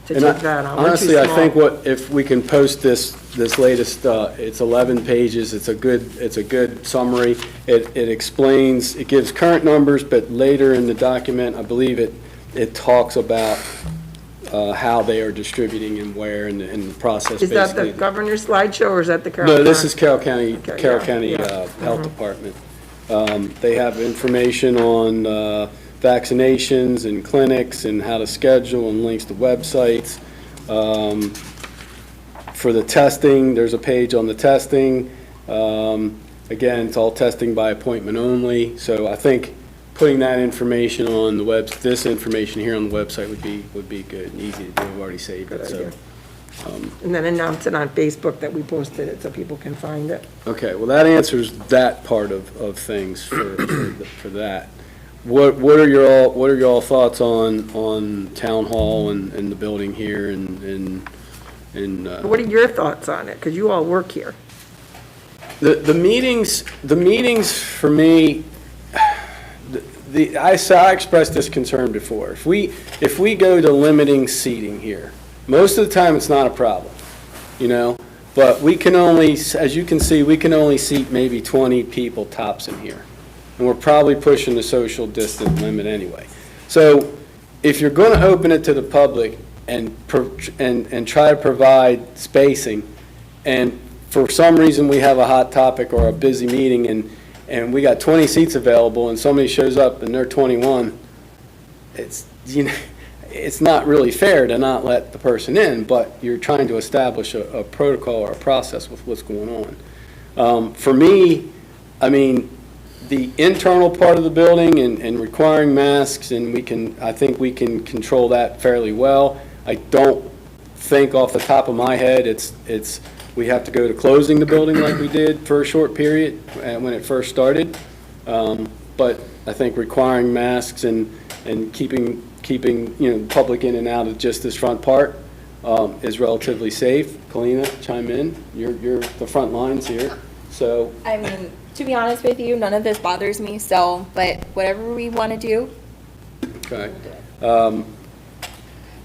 to And take that on. We're too honestly, I small. think if we can post this latest, it's 11 pages, it's a good summary. It explains, it gives current numbers, but later in the document, I believe it talks about how they are distributing and where, and the process Is that the basically. governor's slideshow, or is that the Carroll No, this County? is Carroll County, Okay, Carroll yeah, County yeah. Health Department. They have information on vaccinations and clinics and how to schedule and links to websites. For the testing, there's a page on the testing. Again, it's all testing by appointment only. So I think putting that information on the this information here on the website would be good and easy to do. We've already saved it, so. And then announce it on Facebook that we posted it, so people can find it. Okay, well, that answers that part of things for that. What are your all thoughts on town hall and the building here and What are your thoughts on it? Because you all work here. the meetings for me, I expressed this concern before. If we go to limiting seating here, most of the time it's not a problem, but we can only, as you can see, we can only seat maybe 20 people tops in here. And we're probably pushing the social distance limit anyway. So if you're going to open it to the public and try to provide spacing, and for some reason we have a hot topic or a busy meeting and we got 20 seats available and somebody shows up and they're 21, it's not really fair to not let the person in, but you're trying to establish a protocol or a process with what's going on. For me, I mean, the internal part of the building and requiring masks, and I think we can control that fairly well. I don't think off the top of my head, we have to go to closing the building like we did for a short period when it first started. But I think requiring masks and keeping the public in and out of just this front part is relatively safe. Kalina, chime in. You're the front lines here, so. I mean, to be honest with you, none of this bothers me, but whatever we want to do. Okay.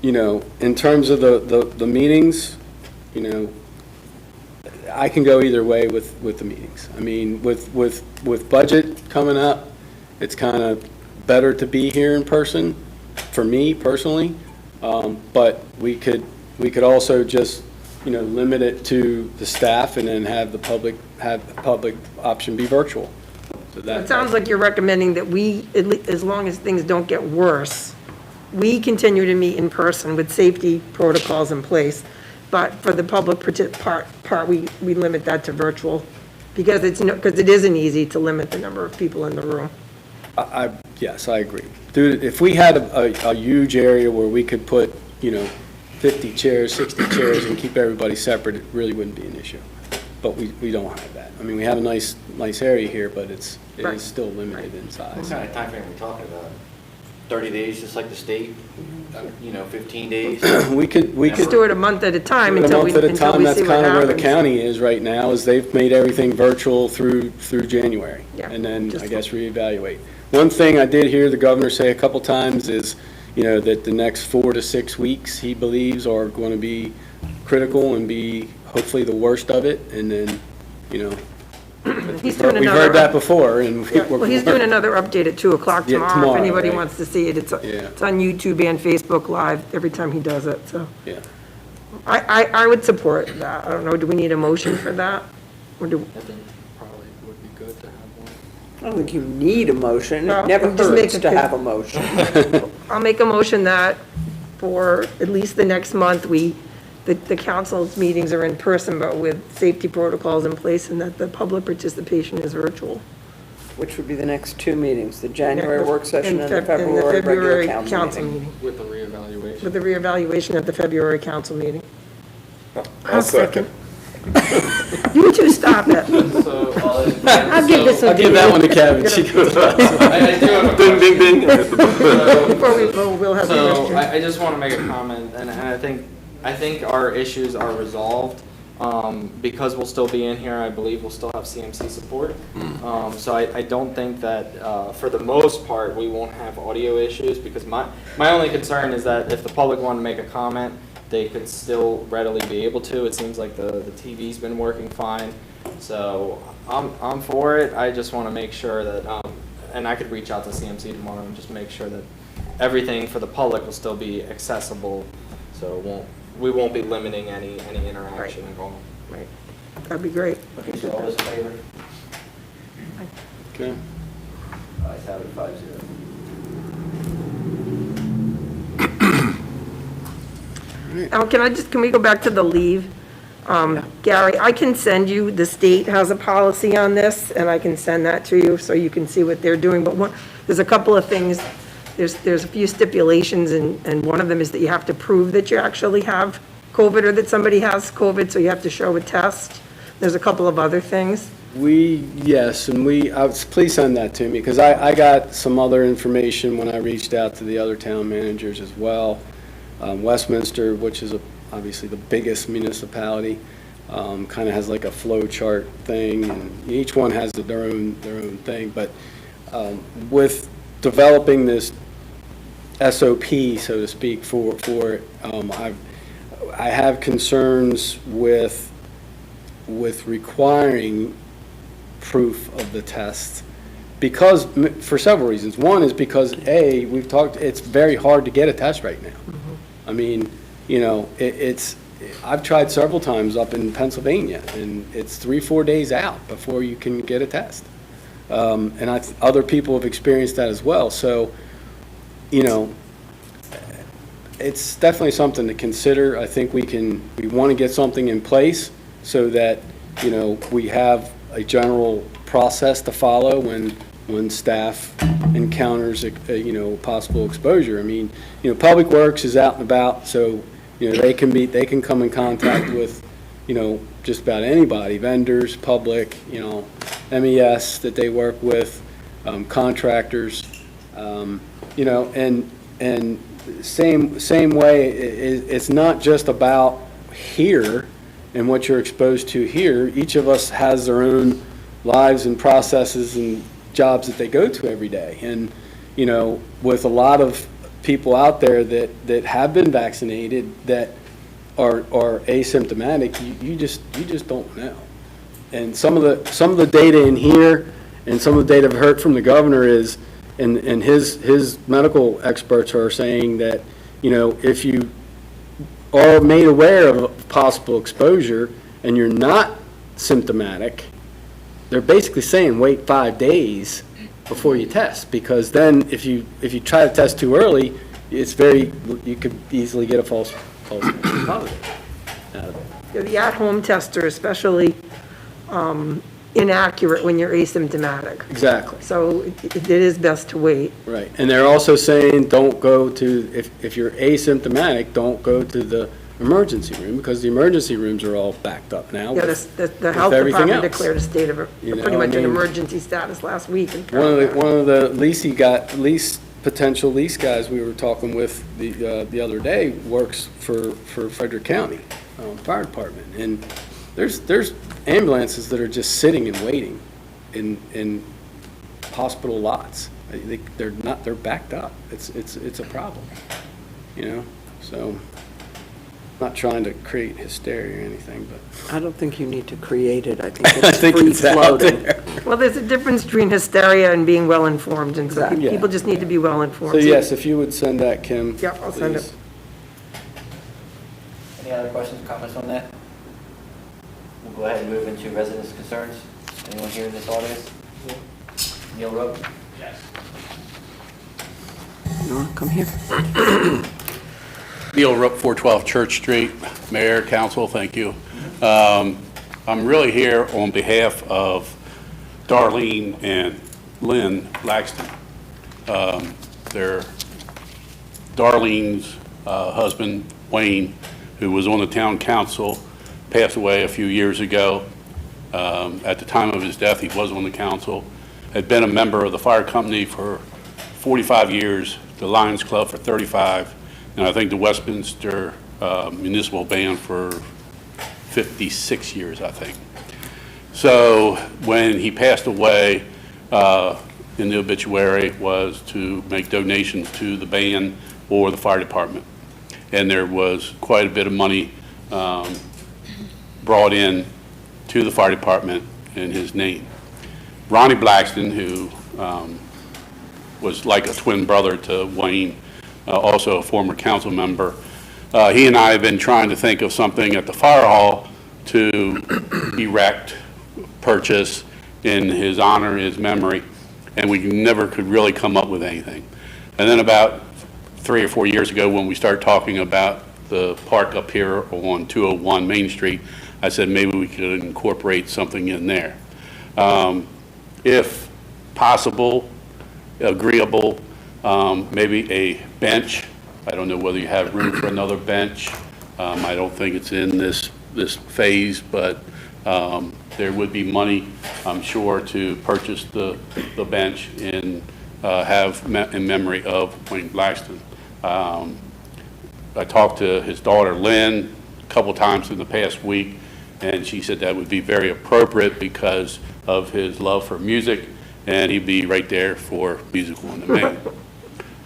In terms of the meetings, I can go either way with the meetings. I mean, with budget coming up, it's kind of better to be here in person, for me personally. But we could also just, limit it to the staff and then have the public option be virtual. So It sounds like you're recommending that we, as long as things don't get worse, we continue to meet in person with safety protocols in place. But for the public part, we limit that to virtual, because it isn't easy to limit the number of people in the room. Yes, I agree. Dude, if we had a huge area where we could put, 50 chairs, 60 chairs, and keep everybody separate, it really wouldn't be an issue. But we don't have that. I mean, we have a nice area here, but it Right. is still limited in What size. kind of timeframe are we talking about? 30 days, just like the state, 15 days. We could Let's do it a month at a time a until we month at a see time. what That's kind of where the happens. county is right now, is they've made everything virtual through January. Yeah, And then, just- I guess, reevaluate. One thing I did hear the governor say a couple times is, that the next 4 to 6 weeks, he believes, are going to be critical and be hopefully the worst of it, and then, He's doing we've another. heard that before, and. Yeah, well, he's doing another update at 2 o'clock Yeah, tomorrow. If tomorrow, anybody right. wants to see it, it's Yeah. on YouTube and Facebook Live every time he does it, so. Yeah. I would support that. I don't know, do we need a motion for that? Or do, I think probably would be good to have one. I don't think you need a motion. No, It never just make hurts it to good. have a motion. I'll make a motion that for at least the next month, the council's meetings are in person, but with safety protocols in place, and that the public participation is virtual. Which would be the next 2 meetings, the January work session and the And February regular council meeting. meeting. With the reevaluation. With the reevaluation at the February council meeting. I'll second. You two stop it. So, I'll give this I'll one to give that you. one to Kevin. She goes, I do have a Ding, ding, ding. Before we vote, we'll have the So rest. I just want to make a comment, and I think our issues are resolved. Because we'll still be in here, I believe we'll still have CMC support. So I don't think that, for the most part, we won't have audio issues, because my only concern is that if the public wanted to make a comment, they could still readily be able to. It seems like the TV's been working fine, so I'm for it. I just want to make sure that, and I could reach out to CMC tomorrow and just make sure that everything for the public will still be accessible, so we won't be limiting any interaction at all. Right. That'd be great. Okay, so all those in favor? okay. Ayes have it, 5-0. Now, can we go back to the leave? Gary, I can send you, the state has a policy on this, and I can send that to you so you can see what they're doing. But there's a couple of things, there's a few stipulations, and one of them is that you have to prove that you actually have COVID or that somebody has COVID, so you have to show a test. There's a couple of other things. Yes, and please send that to me, because I got some other information when I reached out to the other town managers as well. Westminster, which is obviously the biggest municipality, kind of has like a flow chart thing, and each one has their own thing, but with developing this SOP, so to speak, for it, I have concerns with requiring proof of the test, because, for several reasons. One is because, we've talked, it's very hard to get a test right now. I mean, I've tried several times up in Pennsylvania, and it's 3-4 days out before you can get a test. And other people have experienced that as well. So, it's definitely something to consider. I think we want to get something in place so that, we have a general process to follow when staff encounters, possible exposure. I mean, Public Works is out and about, so, they can come in contact with, just about anybody, vendors, public, MES that they work with, contractors, and same way, it's not just about here and what you're exposed to here. Each of us has their own lives and processes and jobs that they go to every day. And, with a lot of people out there that have been vaccinated that are asymptomatic, you just don't know. And some of the data in here and some of the data I've heard from the governor is, and his medical experts are saying that, if you are made aware of possible exposure and you're not symptomatic, they're basically saying wait 5 days before you test, because then if you try to test too early, you could easily get a false positive out of it. The at-home tests are especially inaccurate when you're asymptomatic. Exactly. So it is best to wait. Right, and they're also saying don't go to, if you're asymptomatic, don't go to the emergency room, because the emergency rooms are all backed up now. Yeah, with the health everything department else. declared a state of, You know, pretty much I an mean, emergency status last week in One Carroll of the Lease potential lease guys we were talking with the other day works for Frederick County Fire Department. And there's ambulances that are just sitting and waiting in hospital lots. They're backed up. It's a problem, you know? So, not trying to create hysteria or anything, but. I don't think you need to create it. I think I it's think free it's out floating. there. Well, there's a difference between hysteria and being well-informed, and so Exactly. people just need to be well-informed. So yes, if you would send that, Kim. Yep, I'll send it. please. Any other questions, comments on that? We'll go ahead and move into residents' concerns. Anyone here in this audience? Neil Rowe? Nora, come here. Neil Rupp, 412 Church Street, Mayor, Council, thank you. I'm really here on behalf of Darlene and Lynn Laxton. They're Darlene's husband, Wayne, who was on the town council, passed away a few years ago. At the time of his death, he was on the council, had been a member of the fire company for 45 years, the Lions Club for 35, and I think the Westminster Municipal Band for 56 years, I think. So when he passed away, in the obituary was to make donations to the band or the fire department. And there was quite a bit of money brought in to the fire department in his name. Ronnie Blackston, who was like a twin brother to Wayne, also a former council member, he and I have been trying to think of something at the fire hall to erect, purchase in his honor, his memory, and we never could really come up with anything. And then about 3 or 4 years ago, when we started talking about the park up here on 201 Main Street, I said maybe we could incorporate something in there. If possible, agreeable, maybe a bench. I don't know whether you have room for another bench. I don't think it's in this phase, but there would be money, I'm sure, to purchase the bench and have in memory of Wayne Blackston. I talked to his daughter Lynn a couple times in the past week, and she said that would be very appropriate because of his love for music, and he'd be right there for Musical in the Main.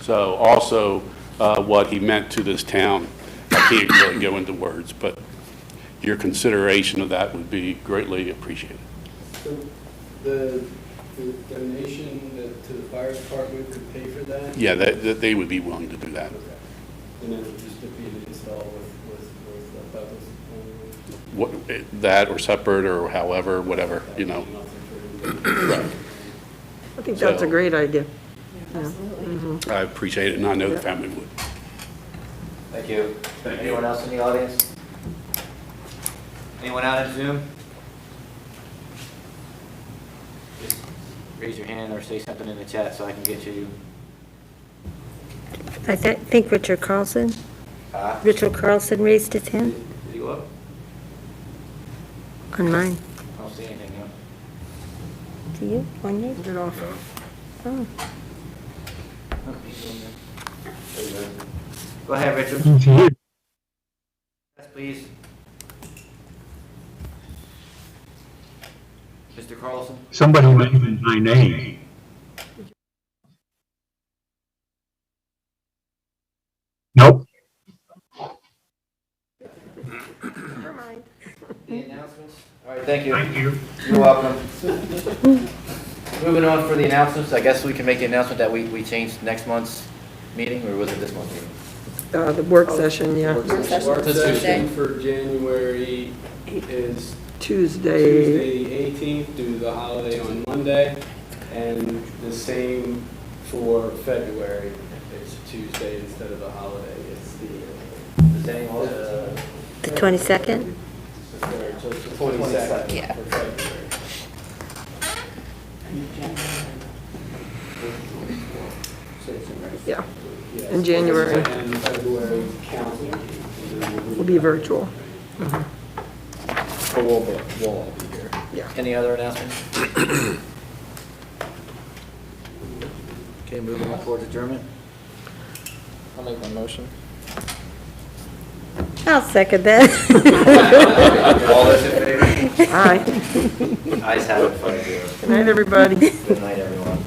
So also what he meant to this town, I can't really go into words, but your consideration of that would be greatly appreciated. So the donation to the fire department could pay for that? Yeah, they would be willing to do that. Okay. And then it would just be an install with Douglas? That or separate or however, whatever, you know. Right. I think that's a great idea. I appreciate it, and I know the family would. Thank you. Anyone else in the audience? Anyone out in Zoom? Just raise your hand or say something in the chat so I can get you. I think Richard Carlson. Huh? Richard Carlson raised his hand Did you up? on mine. I don't see anything yet. Do you? On yours? Get off. Oh. Go ahead, Richard. Yes, please. Mr. Carlson? Somebody mentioned my name. Nope. Never mind. The announcements? All right, thank you. Thank you. You're welcome. Moving on for the announcements, I guess we can make the announcement that we changed next month's meeting, or was it this month's meeting? The work session, yeah. Work session for January is Tuesday. Tuesday the 18th, due to the holiday on Monday, and the same for February. It's Tuesday instead of the holiday. It's The 22nd? So it's the 22nd Yeah. for February. Yeah, Yes. in January. And February council meeting. Will be virtual. We'll all be here. Yeah. Any other announcements? Okay, moving on towards adjournment. I'll make my motion. I'll second that. All those in favor? Aye. Ayes have it, 5-0. Good night, everybody. Good night, everyone.